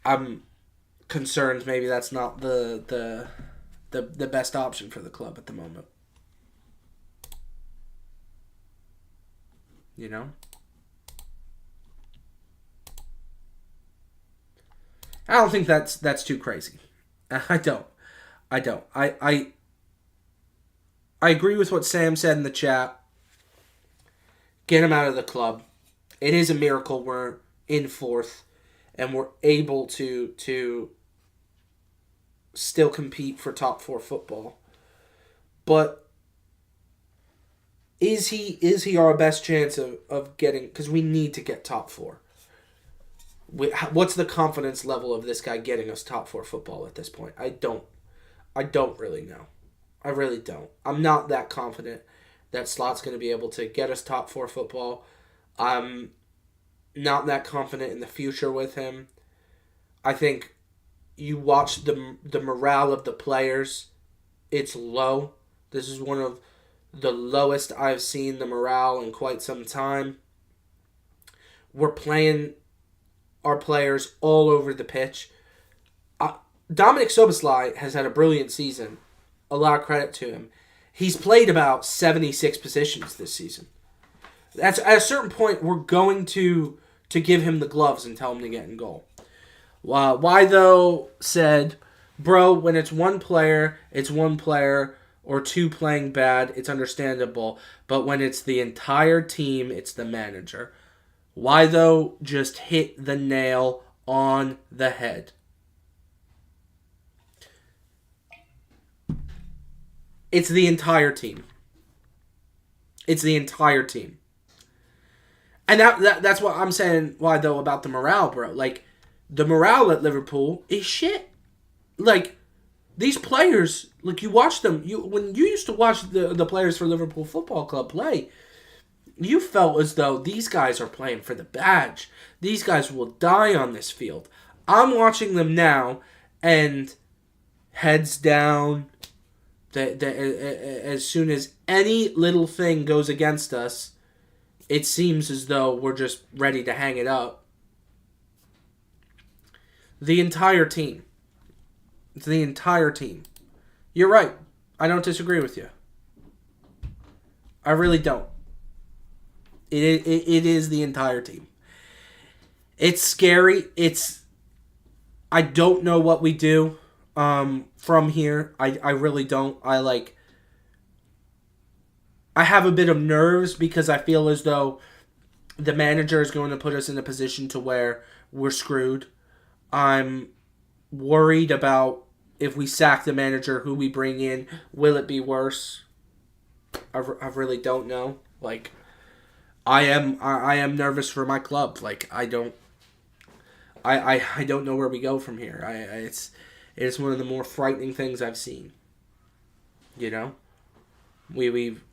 I'm concerned maybe that's not the best option for the club at the moment. You know? I don't think that's too crazy. I don't. I agree with what Sam said in the chat. Get him out of the club. It is a miracle we're in fourth and we're able to still compete for top four football. But is he our best chance of getting, because we need to get top four. What's the confidence level of this guy getting us top four football at this point? I don't really know. I really don't. I'm not that confident that Slot's going to be able to get us top four football. I'm not that confident in the future with him. I think you watch the morale of the players. It's low. This is one of the lowest I've seen the morale in quite some time. We're playing our players all over the pitch. Dominic Szoboszlai has had a brilliant season. A lot of credit to him. He's played about 76 positions this season. That's at a certain point we're going to give him the gloves and tell him to get in goal. Why though said, bro, when it's one player or two playing bad, it's understandable. But when it's the entire team, it's the manager. Why though just hit the nail on the head. It's the entire team. It's the entire team. And that's what I'm saying, why though, about the morale, bro. Like, the morale at Liverpool is shit. Like, these players, like, you watch them, when you used to watch the players for Liverpool Football Club play, you felt as though these guys are playing for the badge. These guys will die on this field. I'm watching them now, and heads down. As soon as any little thing goes against us, it seems as though we're just ready to hang it up. The entire team. It's the entire team. You're right. I don't disagree with you. I really don't. It is the entire team. It's scary. I don't know what we do from here. I really don't. I have a bit of nerves because I feel as though the manager is going to put us in a position to where we're screwed. I'm worried about if we sack the manager, who we bring in, will it be worse? I really don't know. Like, I am nervous for my club. Like, I don't know where we go from here. It's one of the more frightening things I've seen. You know, we've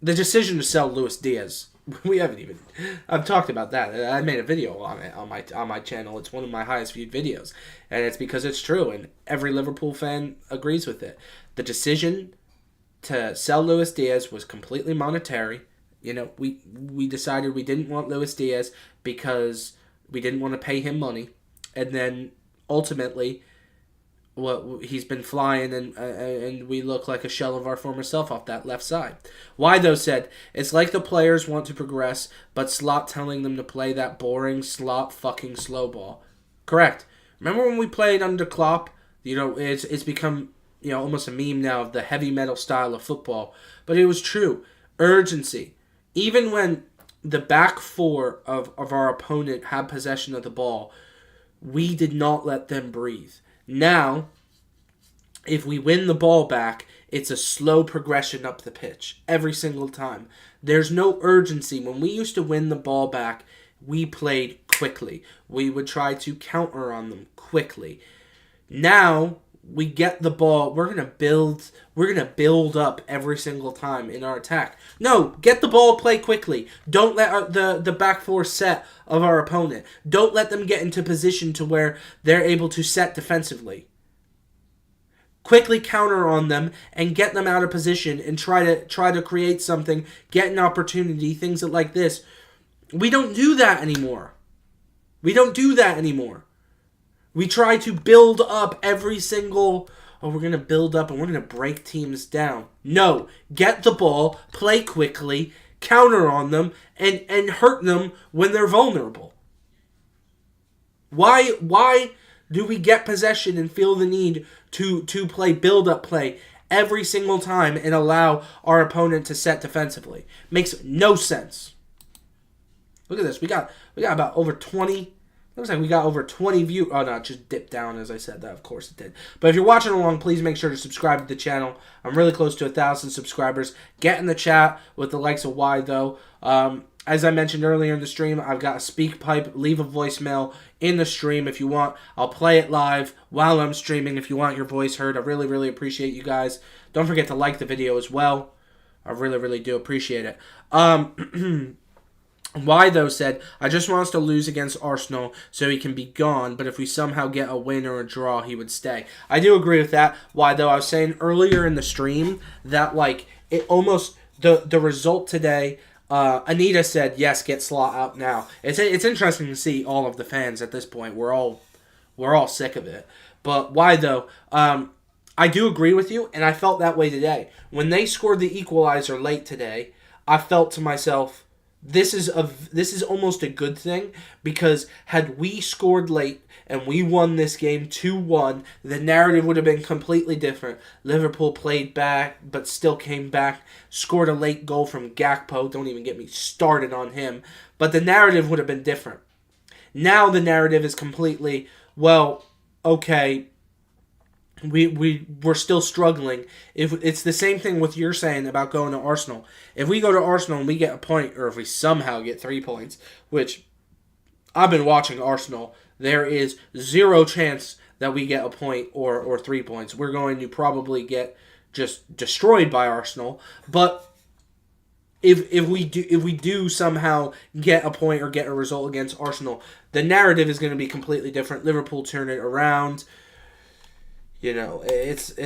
the decision to sell Luis Diaz. We haven't even. I've talked about that. I made a video on it on my channel. It's one of my highest viewed videos, and it's because it's true, and every Liverpool fan agrees with it. The decision to sell Luis Diaz was completely monetary. You know, we decided we didn't want Luis Diaz because we didn't want to pay him money, and then ultimately, he's been flying, and we look like a shell of our former self off that left side. Why though said, it's like the players want to progress, but Slot telling them to play that boring slot fucking slow ball. Correct. Remember when we played under Klopp? You know, it's become almost a meme now of the heavy metal style of football. But it was true. Urgency. Even when the back four of our opponent had possession of the ball, we did not let them breathe. Now, if we win the ball back, it's a slow progression up the pitch every single time. There's no urgency. When we used to win the ball back, we played quickly. We would try to counter on them quickly. Now, we get the ball, we're gonna build up every single time in our attack. No, get the ball, play quickly. Don't let the back four set of our opponent. Don't let them get into position to where they're able to set defensively. Quickly counter on them and get them out of position and try to create something, get an opportunity, things like this. We don't do that anymore. We try to build up every single, we're going to build up and we're going to break teams down. No, get the ball, play quickly, counter on them, and hurt them when they're vulnerable. Why do we get possession and feel the need to play build-up play every single time and allow our opponent to set defensively? Makes no sense. Look at this. We got about over 20. Looks like we got over 20 views. Oh, no, it just dipped down as I said that. Of course it did. But if you're watching along, please make sure to subscribe to the channel. I'm really close to 1,000 subscribers. Get in the chat with the likes of Why, though. As I mentioned earlier in the stream, I've got a speak pipe. Leave a voicemail in the stream if you want. I'll play it live while I'm streaming if you want your voice heard. I really, really appreciate you guys. Don't forget to like the video as well. I really, really do appreciate it. Why, though, said, I just want us to lose against Arsenal so he can be gone, but if we somehow get a win or a draw, he would stay. I do agree with that. Why, though, I was saying earlier in the stream that, it almost, the result today, Anita said, yes, get Slot out now. It's interesting to see all of the fans at this point. We're all sick of it. But why, though, I do agree with you, and I felt that way today. When they scored the equalizer late today, I felt to myself, this is almost a good thing, because had we scored late and we won this game 2-1, the narrative would have been completely different. Liverpool played back, but still came back, scored a late goal from Gakpo. Don't even get me started on him. But the narrative would have been different. Now the narrative is completely, well, okay, we're still struggling. If it's the same thing with you're saying about going to Arsenal. If we go to Arsenal and we get a point, or if we somehow get 3 points, which I've been watching Arsenal, there is zero chance that we get a point or 3 points. We're going to probably get just destroyed by Arsenal. But if we do somehow get a point or get a result against Arsenal, the narrative is going to be completely different. Liverpool turn it around. It's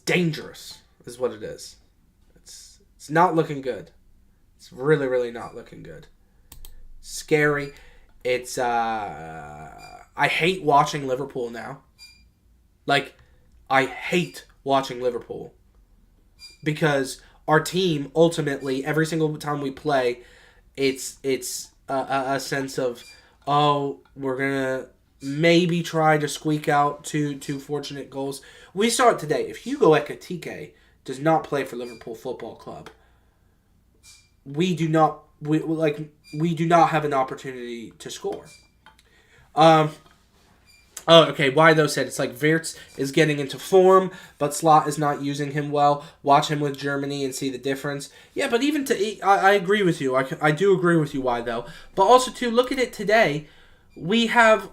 dangerous, is what it is. It's not looking good. It's really, really not looking good. Scary. It's I hate watching Liverpool now. I hate watching Liverpool because our team ultimately every single time we play, it's a sense of, oh, we're going to maybe try to squeak out two fortunate goals. We saw it today. If Hugo Ekitike does not play for Liverpool Football Club, we do not have an opportunity to score. Okay, why though said it's like Wirtz is getting into form, but Slot is not using him well. Watch him with Germany and see the difference. Yeah, but even I agree with you. I do agree with you, why though. But also, too, look at it today. We have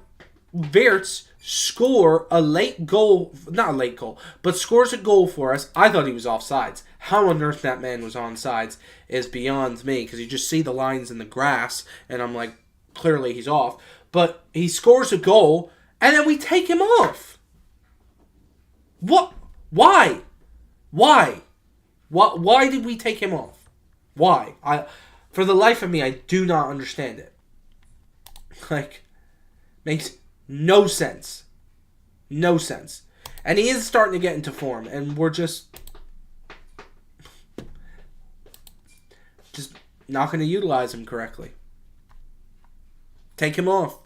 Wirtz score a late goal, not a late goal, but scores a goal for us. I thought he was offsides. How on earth that man was onside is beyond me, because you just see the lines in the grass, and I'm like, clearly he's off. But he scores a goal, and then we take him off. What? Why? Why did we take him off? Why? For the life of me, I do not understand it. Makes no sense. No sense. And he is starting to get into form, and we're just not going to utilize him correctly. Take him off.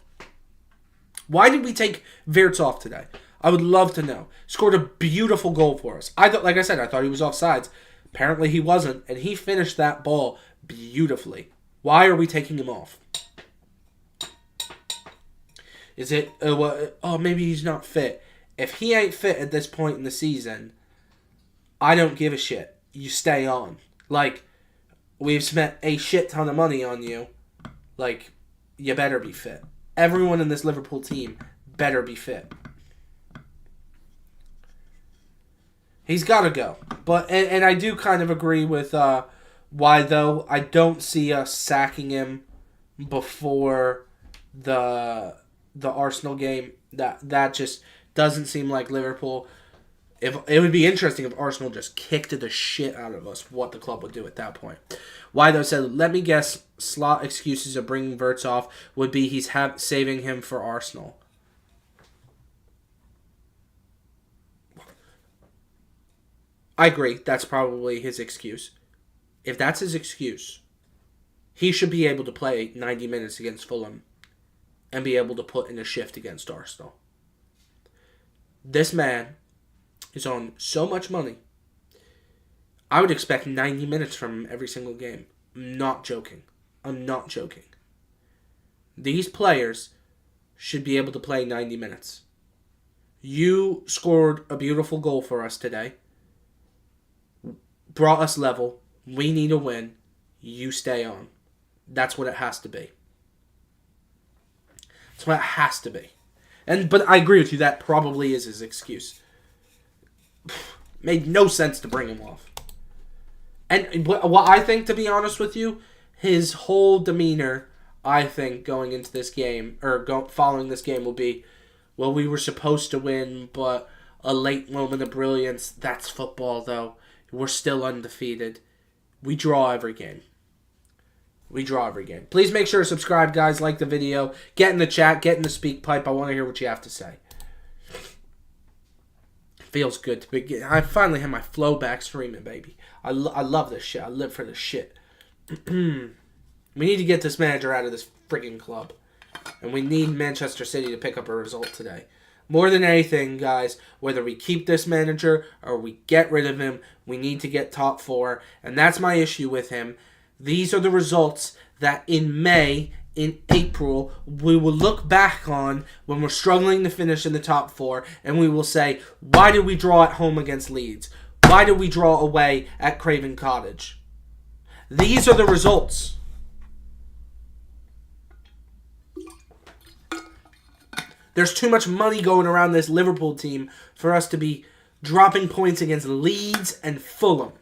Why did we take Wirtz off today? I would love to know. Scored a beautiful goal for us. Like I said, I thought he was offsides. Apparently he wasn't, and he finished that ball beautifully. Why are we taking him off? Is it, maybe he's not fit. If he ain't fit at this point in the season, I don't give a shit. You stay on. Like, we've spent a shit ton of money on you. Like, you better be fit. Everyone in this Liverpool team better be fit. He's got to go. But and I do kind of agree with why, though. I don't see us sacking him before the Arsenal game. That just doesn't seem like Liverpool. If it would be interesting if Arsenal just kicked the shit out of us, what the club would do at that point. Why, though, said, let me guess, slot excuses of bringing Wirtz off would be he's saving him for Arsenal. I agree. That's probably his excuse. If that's his excuse, he should be able to play 90 minutes against Fulham and be able to put in a shift against Arsenal. This man is on so much money. I would expect 90 minutes from him every single game. I'm not joking. These players should be able to play 90 minutes. You scored a beautiful goal for us today. Brought us level. We need a win. You stay on. That's what it has to be. That's what it has to be. But I agree with you. That probably is his excuse. Made no sense to bring him off. And what I think, to be honest with you, his whole demeanor, I think, going into this game, or following this game, will be, well, we were supposed to win, but a late moment of brilliance. That's football, though. We're still undefeated. We draw every game. Please make sure to subscribe, guys. Like the video. Get in the chat. Get in the speak pipe. I want to hear what you have to say. Feels good to be. I finally have my flow back streaming, baby. I love this shit. I live for this shit. We need to get this manager out of this friggin' club. And we need Manchester City to pick up a result today. More than anything, guys, whether we keep this manager or we get rid of him, we need to get top 4. And that's my issue with him. These are the results that in May, in April, we will look back on when we're struggling to finish in the top 4, and we will say, why did we draw at home against Leeds? Why did we draw away at Craven Cottage? These are the results. There's too much money going around this Liverpool team for us to be dropping points against Leeds and Fulham.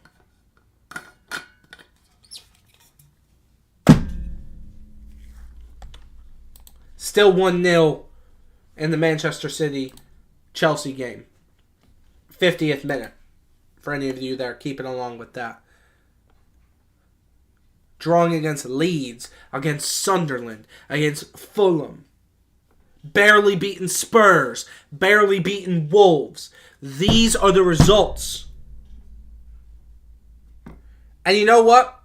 Still 1-0 in the Manchester City-Chelsea game. 50th minute. For any of you that are keeping along with that. Drawing against Leeds, against Sunderland, against Fulham. Barely beaten Spurs. Barely beaten Wolves. These are the results. And you know what?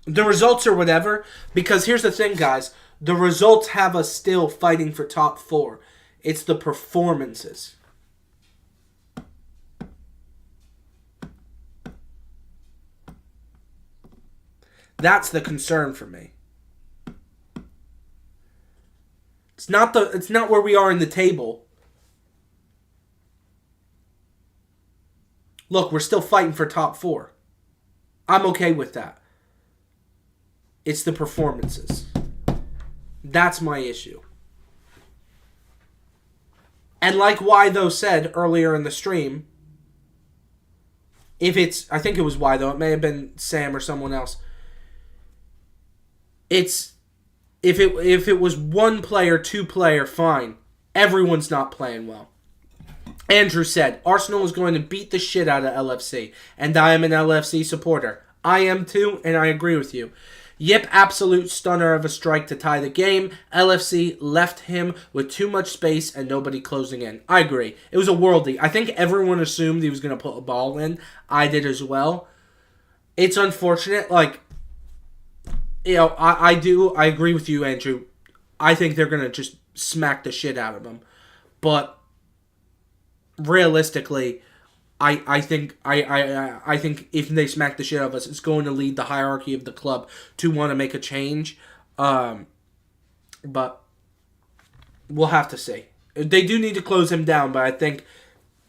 The results are whatever. Because here's the thing, guys. The results have us still fighting for top 4. It's the performances. That's the concern for me. It's not where we are in the table. Look, we're still fighting for top 4. I'm okay with that. It's the performances. That's my issue. And like Wytho said earlier in the stream, I think it was Wytho, it may have been Sam or someone else. If it was one player, 2 player, fine. Everyone's not playing well. Andrew said, Arsenal is going to beat the shit out of LFC. And I am an LFC supporter. I am too, and I agree with you. Yip, absolute stunner of a strike to tie the game. LFC left him with too much space and nobody closing in. I agree. It was a worldie. I think everyone assumed he was going to put a ball in. I did as well. It's unfortunate. I agree with you, Andrew. I think they're going to just smack the shit out of him. But realistically, I think I think if they smack the shit out of us, it's going to lead the hierarchy of the club to want to make a change. But we'll have to see. They do need to close him down, but I think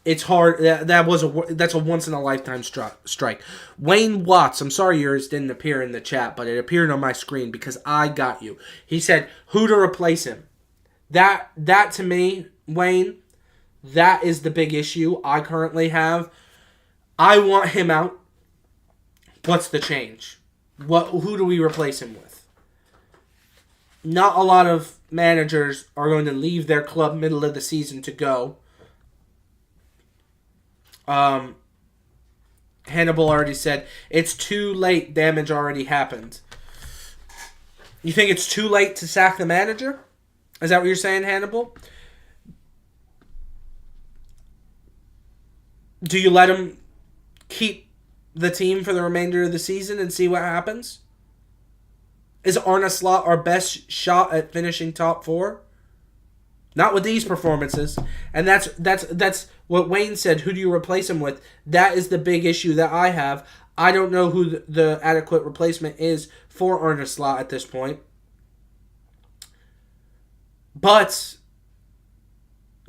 it's hard. That's a once in a lifetime strike. Wayne Watts, I'm sorry yours didn't appear in the chat, but it appeared on my screen because I got you. He said who to replace him. That to me, Wayne, that is the big issue I currently have. I want him out. What's the change? Who do we replace him with? Not a lot of managers are going to leave their club middle of the season to go. Hannibal already said it's too late. Damage already happened. You think it's too late to sack the manager? Is that what you're saying, Hannibal? Do you let him keep the team for the remainder of the season and see what happens? Is Arne Slot our best shot at finishing top 4? Not with these performances. And that's what Wayne said. Who do you replace him with? That is the big issue that I have. I don't know who the adequate replacement is for Arne Slot at this point. But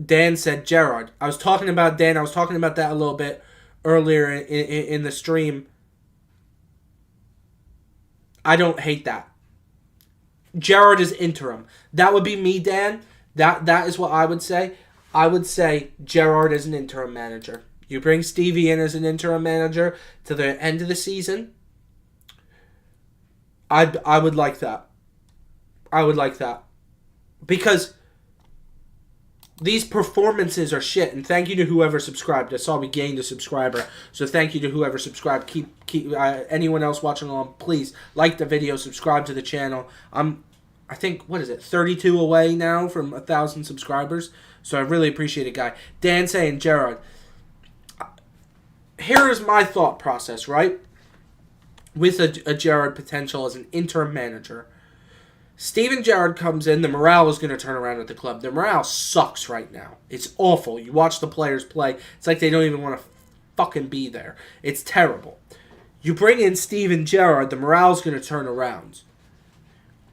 Dan said Gerrard. I was talking about Dan. I was talking about that a little bit earlier in the stream. I don't hate that. Gerrard is interim. That would be me, Dan. That is what I would say. I would say Gerrard is an interim manager. You bring Stevie in as an interim manager to the end of the season. I would like that. I would like that. Because these performances are shit. And thank you to whoever subscribed. I saw we gained a subscriber. So thank you to whoever subscribed. Keep anyone else watching along, please like the video, subscribe to the channel. I think, 32 away now from 1,000 subscribers. So I really appreciate it, guy. Dan saying Gerrard. Here is my thought process, right? With a Gerrard potential as an interim manager. Steven Gerrard comes in, the morale is going to turn around at the club. The morale sucks right now. It's awful. You watch the players play, it's like they don't even want to fucking be there. It's terrible. You bring in Steven Gerrard, the morale is going to turn around.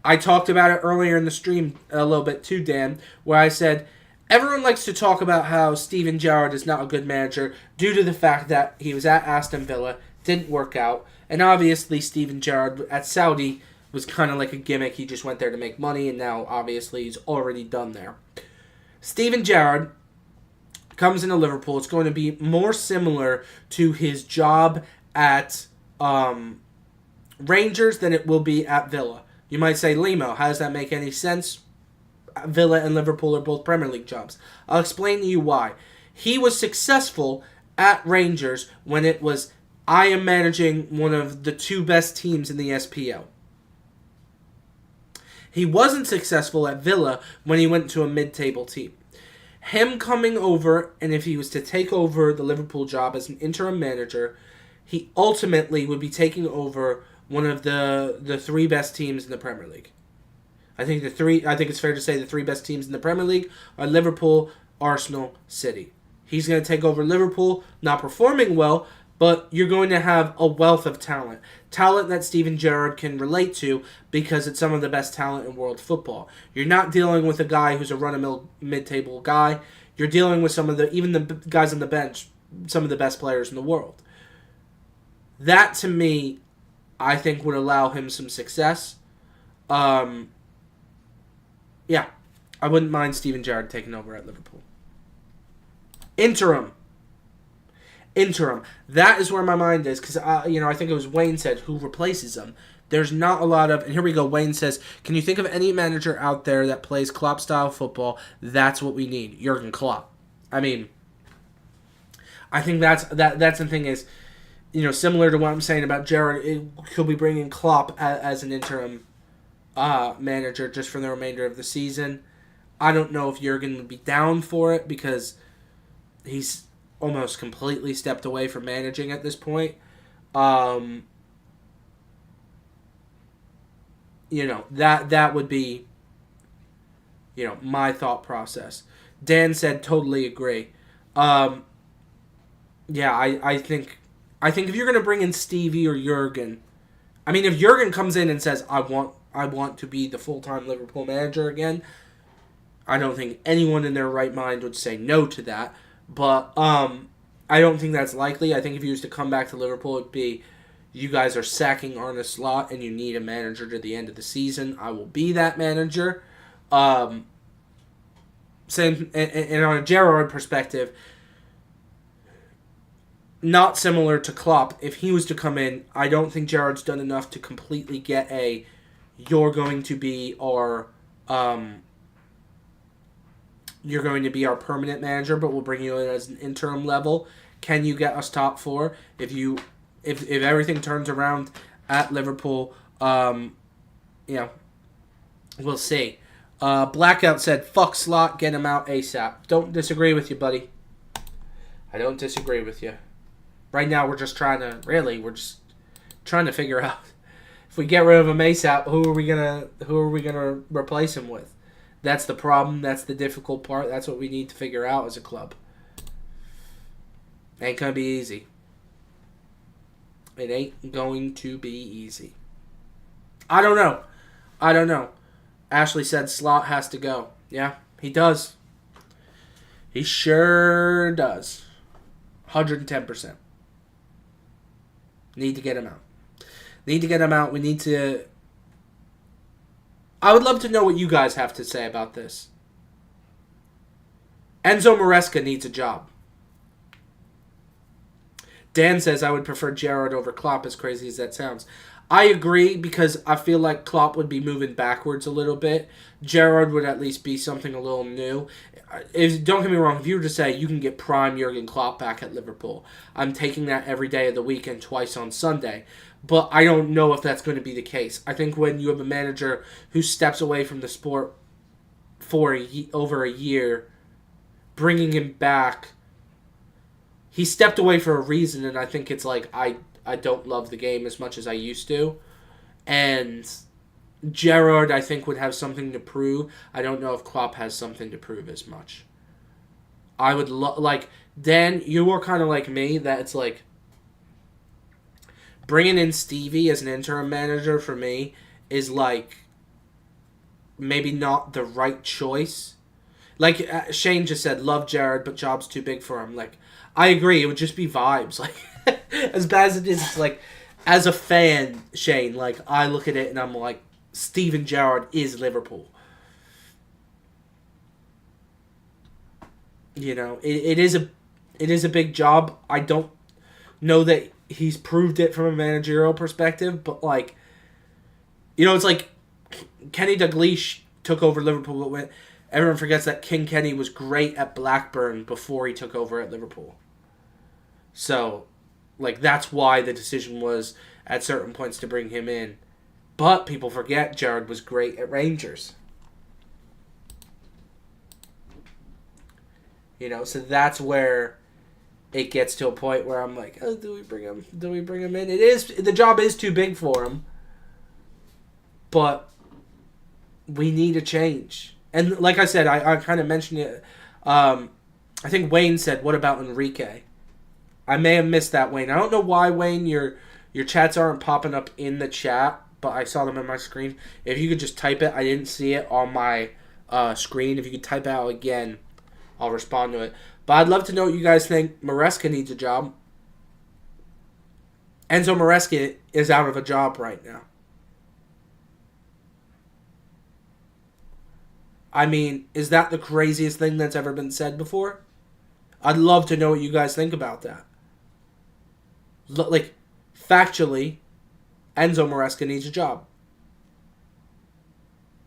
I talked about it earlier in the stream a little bit too, Dan, where I said, everyone likes to talk about how Steven Gerrard is not a good manager due to the fact that he was at Aston Villa, didn't work out, and obviously Steven Gerrard at Saudi was kind of like a gimmick. He just went there to make money, and now obviously he's already done there. Steven Gerrard comes into Liverpool. It's going to be more similar to his job at Rangers than it will be at Villa. You might say, Limo, how does that make any sense? Villa and Liverpool are both Premier League jobs. I'll explain to you why. He was successful at Rangers when it was, I am managing one of the 2 best teams in the SPL. He wasn't successful at Villa when he went to a mid-table team. Him coming over, and if he was to take over the Liverpool job as an interim manager, he ultimately would be taking over one of the 3 best teams in the Premier League. I think it's fair to say the 3 best teams in the Premier League are Liverpool, Arsenal, City. He's going to take over Liverpool, not performing well, but you're going to have a wealth of talent. Talent that Steven Gerrard can relate to because it's some of the best talent in world football. You're not dealing with a guy who's a run-of-the-mill mid-table guy. You're dealing with even the guys on the bench, some of the best players in the world. That, to me, I think would allow him some success. Yeah, I wouldn't mind Steven Gerrard taking over at Liverpool. Interim. That is where my mind is, because I think it was Wayne said who replaces him. There's not a lot of, and here we go. Wayne says, "Can you think of any manager out there that plays Klopp style football? That's what we need, Jurgen Klopp." I mean, I think that's the thing is, similar to what I'm saying about Gerrard, could we bring in Klopp as an interim manager just for the remainder of the season? I don't know if Jurgen would be down for it because he's almost completely stepped away from managing at this point. That would be my thought process. Dan said totally agree. Yeah, I think if you're gonna bring in Stevie or Jurgen, I mean, if Jurgen comes in and says I want to be the full-time Liverpool manager again, I don't think anyone in their right mind would say no to that. But I don't think that's likely. I think if he was to come back to Liverpool, it'd be, you guys are sacking Arne Slot and you need a manager to the end of the season. I will be that manager. Same, and on a Gerrard perspective, not similar to Klopp. If he was to come in, I don't think Gerrard's done enough to completely get you're going to be our permanent manager, but we'll bring you in as an interim level. Can you get us top four? If everything turns around at Liverpool, we'll see. Blackout said, "Fuck Slot, get him out ASAP." Don't disagree with you, buddy. I don't disagree with you. Right now, we're just trying to figure out, if we get rid of him ASAP, who are we gonna replace him with? That's the problem. That's the difficult part. That's what we need to figure out as a club. Ain't gonna be easy. It ain't going to be easy. I don't know. Ashley said Slot has to go. Yeah, he does. He sure does. 110%. Need to get him out. We need to... I would love to know what you guys have to say about this. Enzo Maresca needs a job. Dan says, I would prefer Gerrard over Klopp, as crazy as that sounds. I agree, because I feel like Klopp would be moving backwards a little bit. Gerrard would at least be something a little new. Don't get me wrong, if you were to say you can get prime Jurgen Klopp back at Liverpool, I'm taking that every day of the week and twice on Sunday. But I don't know if that's going to be the case. I think when you have a manager who steps away from the sport for over a year, bringing him back, he stepped away for a reason, and I think it's like, I don't love the game as much as I used to. And Gerrard, I think, would have something to prove. I don't know if Klopp has something to prove as much. I would Dan, you are kind of like me, that it's like, bringing in Stevie as an interim manager for me is like maybe not the right choice. Like Shane just said, love Gerrard, but job's too big for him. Like, I agree, it would just be vibes. Like, as bad as it is, it's like, as a fan, Shane, like, I look at it and I'm like, Steven Gerrard is Liverpool. It is a big job. I don't know that he's proved it from a managerial perspective, but it's like Kenny Dalglish took over Liverpool, but everyone forgets that King Kenny was great at Blackburn before he took over at Liverpool. So, that's why the decision was at certain points to bring him in. But people forget Gerrard was great at Rangers. So that's where it gets to a point where I'm like, oh, do we bring him in? The job is too big for him. But we need a change. And like I said, I kind of mentioned it. I think Wayne said, what about Enrique? I may have missed that, Wayne. I don't know why, Wayne, your chats aren't popping up in the chat, but I saw them on my screen. If you could just type it, I didn't see it on my screen. If you could type it out again, I'll respond to it. But I'd love to know what you guys think. Maresca needs a job. Enzo Maresca is out of a job right now. I mean, is that the craziest thing that's ever been said before? I'd love to know what you guys think about that. Factually, Enzo Maresca needs a job.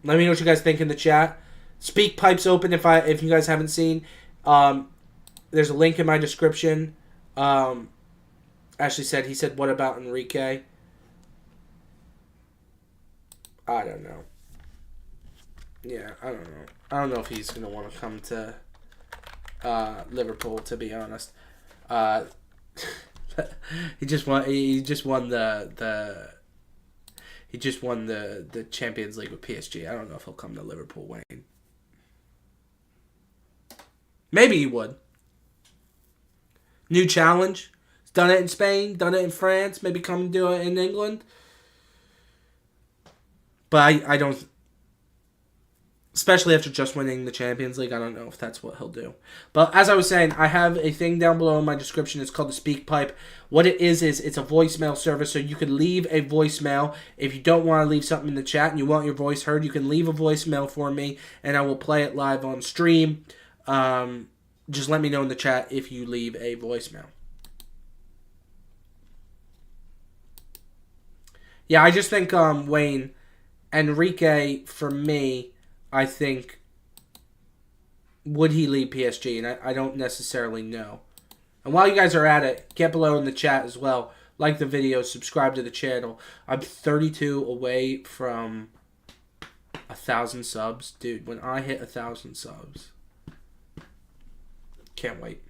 Let me know what you guys think in the chat. Speak pipes open if you guys haven't seen. There's a link in my description. Ashley said, he said, what about Enrique? I don't know. Yeah, I don't know. I don't know if he's going to want to come to Liverpool, to be honest. He just won the Champions League with PSG. I don't know if he'll come to Liverpool, Wayne. Maybe he would. New challenge. He's done it in Spain, done it in France, maybe come and do it in England. But I don't... Especially after just winning the Champions League, I don't know if that's what he'll do. But as I was saying, I have a thing down below in my description. It's called the Speak Pipe. What it is it's a voicemail service, so you can leave a voicemail. If you don't want to leave something in the chat and you want your voice heard, you can leave a voicemail for me, and I will play it live on stream. Just let me know in the chat if you leave a voicemail. Yeah, I just think, Wayne, Enrique, for me... I think, would he leave PSG? And I don't necessarily know. And while you guys are at it, get below in the chat as well. Like the video, subscribe to the channel. I'm 32 away from 1,000 subs. Dude, when I hit 1,000 subs, can't wait.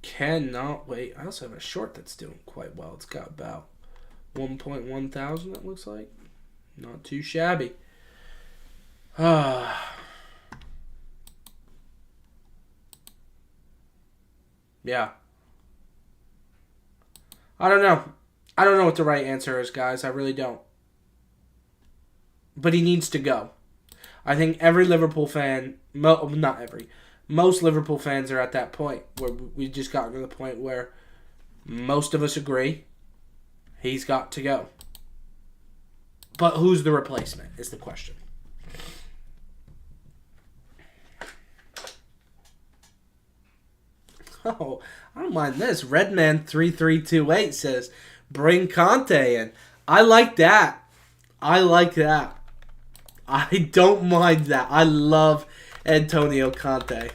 Cannot wait. I also have a short that's doing quite well. It's got about 1.1 thousand, it looks like. Not too shabby. Yeah. I don't know. I don't know what the right answer is, guys. I really don't. But he needs to go. I think every Liverpool fan, not every, most Liverpool fans are at that point where we just got to the point where most of us agree he's got to go. But who's the replacement is the question. Oh, I don't mind this. Redman3328 says, bring Conte in. I like that. I like that. I don't mind that. I love Antonio Conte.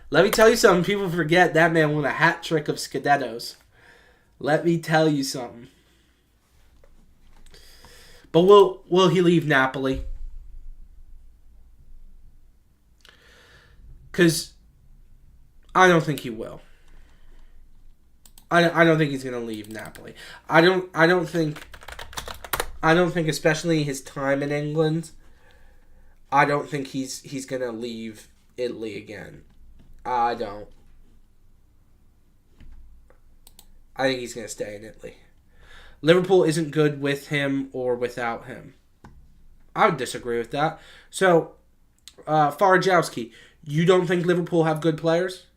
Let me tell you something. People forget that man won a hat trick of Scudettos. Let me tell you something. But will he leave Napoli? Because I don't think he will. I don't think he's going to leave Napoli. I don't think, especially his time in England, I don't think he's going to leave Italy again. I don't. I think he's going to stay in Italy. Liverpool isn't good with him or without him. I would disagree with that. So, Farajowski, you don't think Liverpool have good players?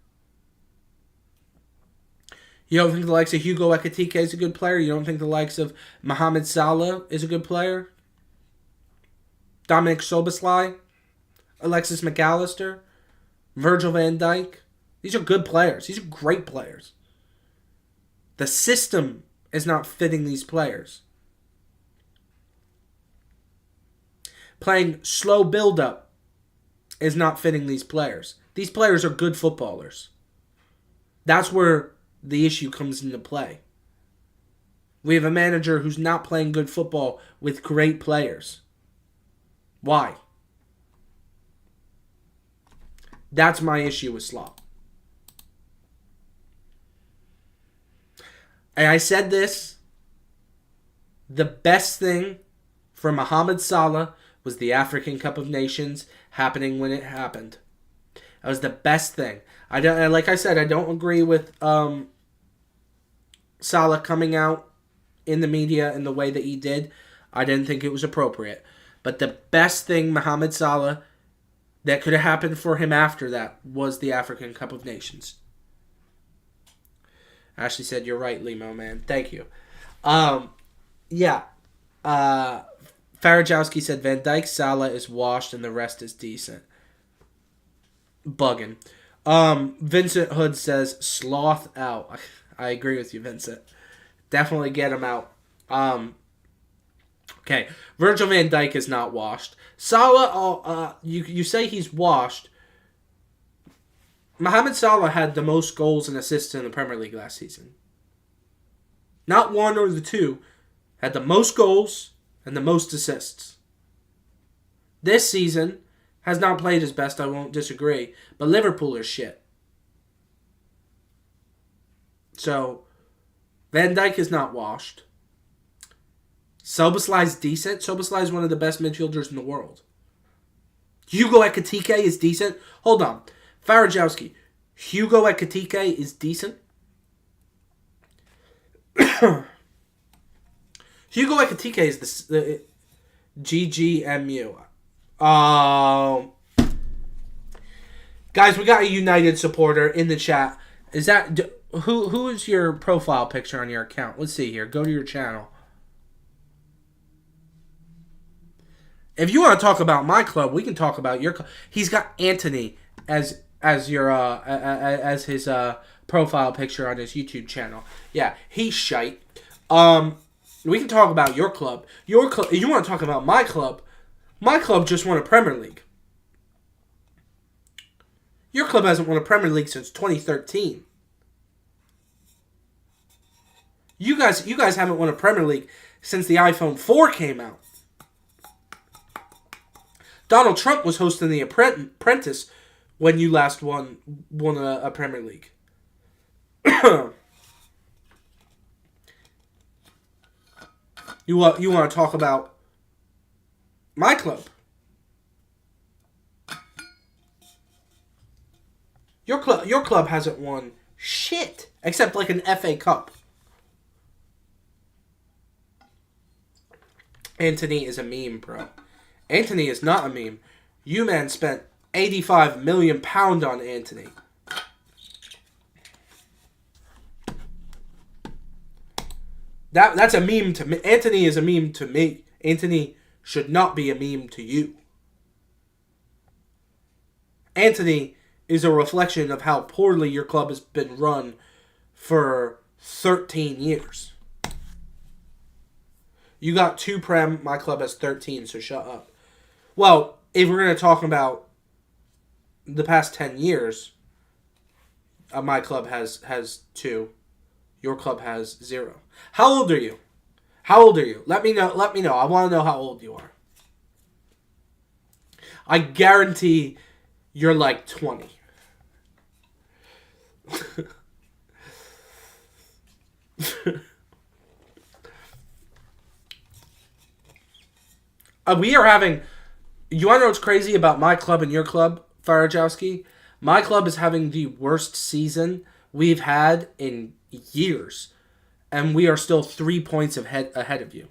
You don't think the likes of Hugo Ekitike is a good player? You don't think the likes of Mohamed Salah is a good player? Dominic Szoboszlai? Alexis McAllister? Virgil van Dijk? These are good players. These are great players. The system is not fitting these players. Playing slow build-up is not fitting these players. These players are good footballers. That's where the issue comes into play. We have a manager who's not playing good football with great players. Why? That's my issue with Slot. And I said this, the best thing for Mohamed Salah was the African Cup of Nations happening when it happened. That was the best thing. Like I said, I don't agree with Salah coming out in the media in the way that he did. I didn't think it was appropriate. But the best thing Mohamed Salah that could have happened for him after that was the African Cup of Nations. Ashley said, you're right, Limo, man. Thank you. Yeah. Farajowski said, Van Dijk, Salah is washed and the rest is decent. Bugging. Vincent Hood says, sloth out. I agree with you, Vincent. Definitely get him out. Okay. Virgil van Dijk is not washed. Salah, you say he's washed. Mohamed Salah had the most goals and assists in the Premier League last season. Not one or the two. Had the most goals and the most assists. This season has not played his best, I won't disagree. But Liverpool are shit. So, Van Dijk is not washed. Szoboszlai's decent. Szoboszlai is one of the best midfielders in the world. Hugo Ekitike is decent. Hold on. Farajowski. Hugo Ekitike is decent. Hugo Ekitike is the GGMU. Guys, we got a United supporter in the chat. Is that who is your profile picture on your account? Let's see here. Go to your channel. If you want to talk about my club, we can talk about your club. He's got Anthony as your as his profile picture on his YouTube channel. Yeah, he's shite. We can talk about your club. Your club. You want to talk about my club? My club just won a Premier League. Your club hasn't won a Premier League since 2013. You guys haven't won a Premier League since the iPhone 4 came out. Donald Trump was hosting The Apprentice when you last won a Premier League. You want to talk about my club? Your club hasn't won shit except like an FA Cup. Anthony is a meme, bro. Anthony is not a meme. You man spent £85 million on Anthony. That's a meme to me. Anthony is a meme to me. Anthony should not be a meme to you. Anthony is a reflection of how poorly your club has been run for 13 years. You got 2 Prem, my club has 13, so shut up. Well, if we're going to talk about the past 10 years, my club has 2. Your club has 0. How old are you? How old are you? Let me know. I want to know how old you are. I guarantee you're like 20. We are having... You want to know what's crazy about my club and your club, Farajowski? My club is having the worst season we've had in years. And we are still 3 points ahead of you.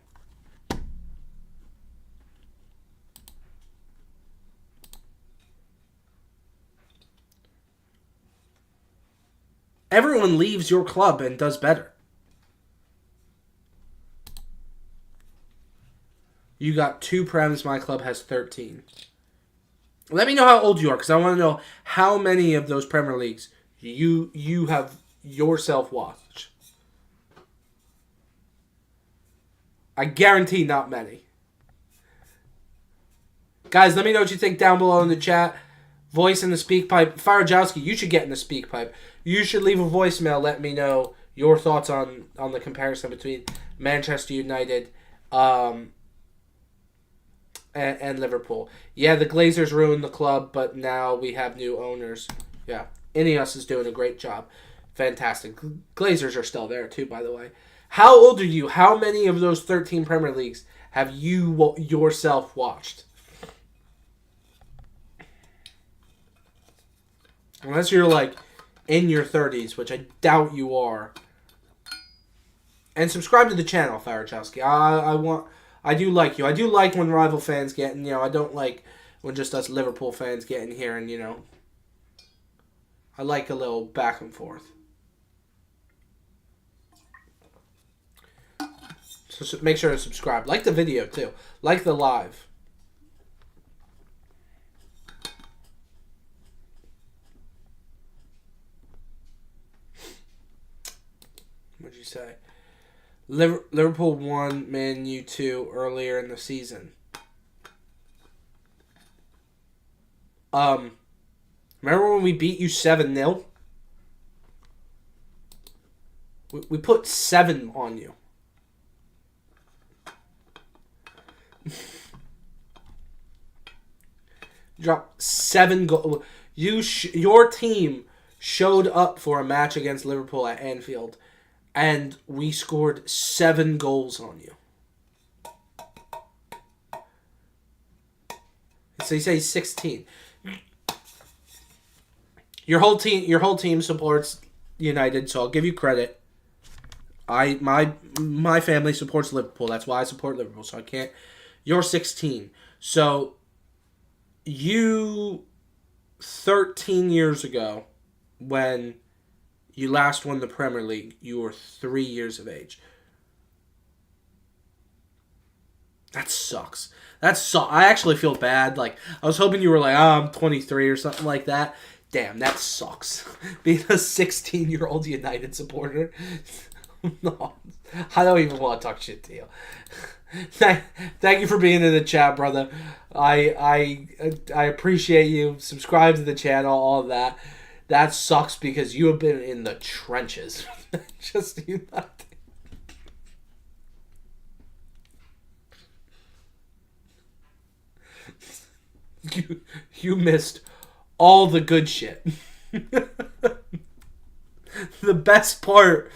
Everyone leaves your club and does better. You got 2 Prems. My club has 13. Let me know how old you are, because I want to know how many of those Premier Leagues you have yourself watched. I guarantee not many. Guys, let me know what you think down below in the chat. Voice in the speak pipe. Farajowski, you should get in the speak pipe. You should leave a voicemail. Let me know your thoughts on the comparison between Manchester United and Liverpool. Yeah, the Glazers ruined the club, but now we have new owners. Yeah, Ineos is doing a great job. Fantastic. Glazers are still there too, by the way. How old are you? How many of those 13 Premier Leagues have you yourself watched? Unless you're like in your 30s, which I doubt you are. And subscribe to the channel, Farajowski. I do like you. I do like when rival fans get in, I don't like when just us Liverpool fans get in here and, I like a little back and forth. So make sure to subscribe. Like the video, too. Like the live. What'd you say? Liverpool won Man U 2 earlier in the season. Remember when we beat you 7-0? We put 7 on you. Dropped 7 goals. Your team showed up for a match against Liverpool at Anfield, and we scored 7 goals on you. So you say 16. Your whole team supports United, so I'll give you credit. My family supports Liverpool. That's why I support Liverpool. So I can't. You're 16. So you 13 years ago, when you last won the Premier League, you were 3 years of age. That sucks. I actually feel bad. Like, I was hoping you were like, I'm 23 or something like that. Damn, that sucks. Being a 16-year-old United supporter. No, I don't even want to talk shit to you. Thank you for being in the chat, brother. I appreciate you. Subscribe to the channel, all of that. That sucks because you have been in the trenches. Just United. You missed all the good shit. The best part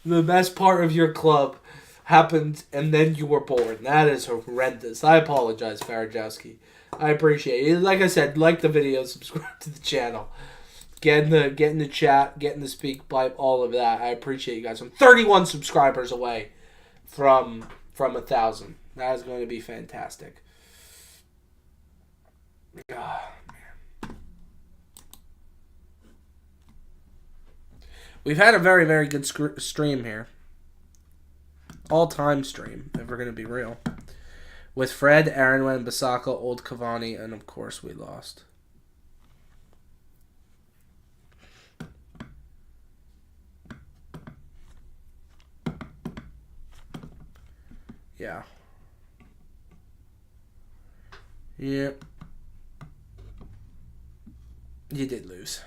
of your club happened, and then you were born. That is horrendous. I apologize, Farajowski. I appreciate it. Like I said, like the video, subscribe to the channel, get in the chat, get in the speak pipe, all of that. I appreciate you guys. I'm 31 subscribers away from 1,000. That is going to be fantastic. Oh, man. We've had a very, very good stream here. All-time stream, if we're going to be real. With Fred, Aaron, Basaka, Old Cavani, and of course we lost. Yeah. Yep. You did lose.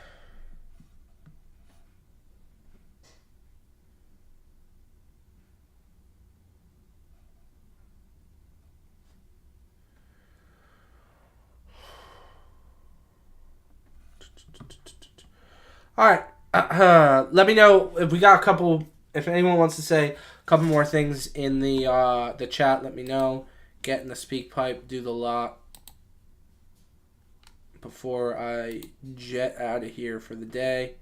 All right. Let me know if we got a couple. If anyone wants to say a couple more things in the chat, let me know. Get in the speak pipe. Do the lot before I jet out of here for the day.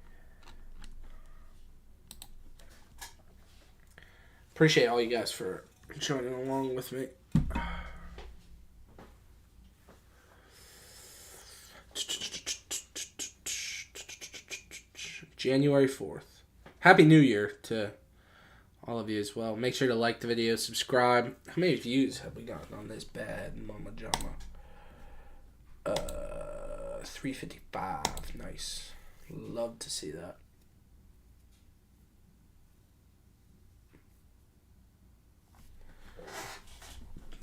Appreciate all you guys for joining along with me. January 4th. Happy New Year to all of you as well. Make sure to like the video, subscribe. How many views have we gotten on this bad Mama Jama? 355. Nice. Love to see that.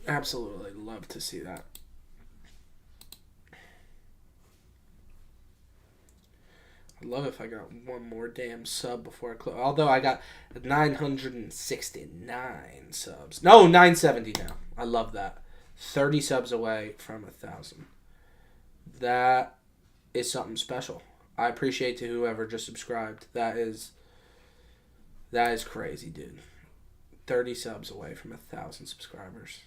Absolutely love to see that. I'd love if I got one more damn sub before I close. Although I got 969 subs. No, 970 now. I love that. 30 subs away from 1,000. That is something special. I appreciate to whoever just subscribed. That is crazy, dude. 30 subs away from 1,000 subscribers.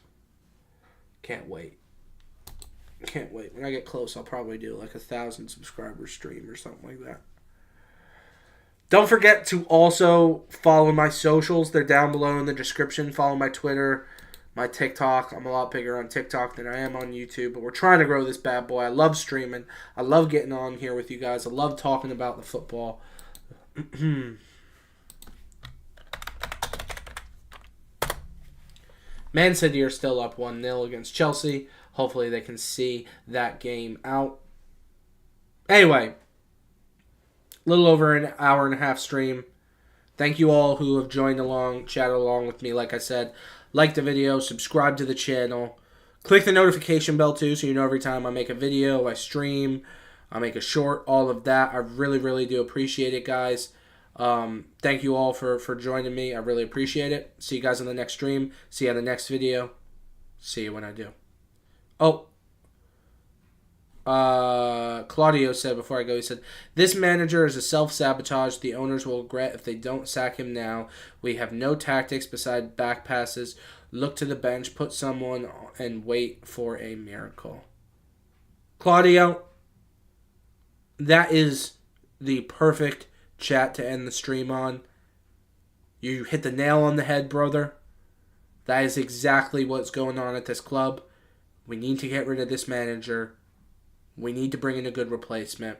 Can't wait. Can't wait. When I get close, I'll probably do like 1,000 subscriber stream or something like that. Don't forget to also follow my socials. They're down below in the description. Follow my Twitter, my TikTok. I'm a lot bigger on TikTok than I am on YouTube, but we're trying to grow this bad boy. I love streaming. I love getting on here with you guys. I love talking about the football. Man City are still up 1-0 against Chelsea. Hopefully they can see that game out. Anyway, a little over an hour and a half stream. Thank you all who have joined along, chatted along with me. Like I said, like the video, subscribe to the channel. Click the notification bell too so you know every time I make a video, I stream, I make a short, all of that. I really, really do appreciate it, guys. Thank you all for joining me. I really appreciate it. See you guys on the next stream. See you on the next video. See you when I do. Oh, Claudio said before I go, he said, this manager is a self-sabotage. The owners will regret if they don't sack him now. We have no tactics beside back passes. Look to the bench, put someone and wait for a miracle. Claudio, that is the perfect chat to end the stream on. You hit the nail on the head, brother. That is exactly what's going on at this club. We need to get rid of this manager. We need to bring in a good replacement.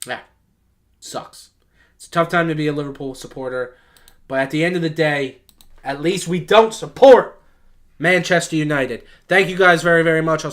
Yeah, sucks. It's a tough time to be a Liverpool supporter. But at the end of the day, at least we don't support Manchester United. Thank you guys very, very much.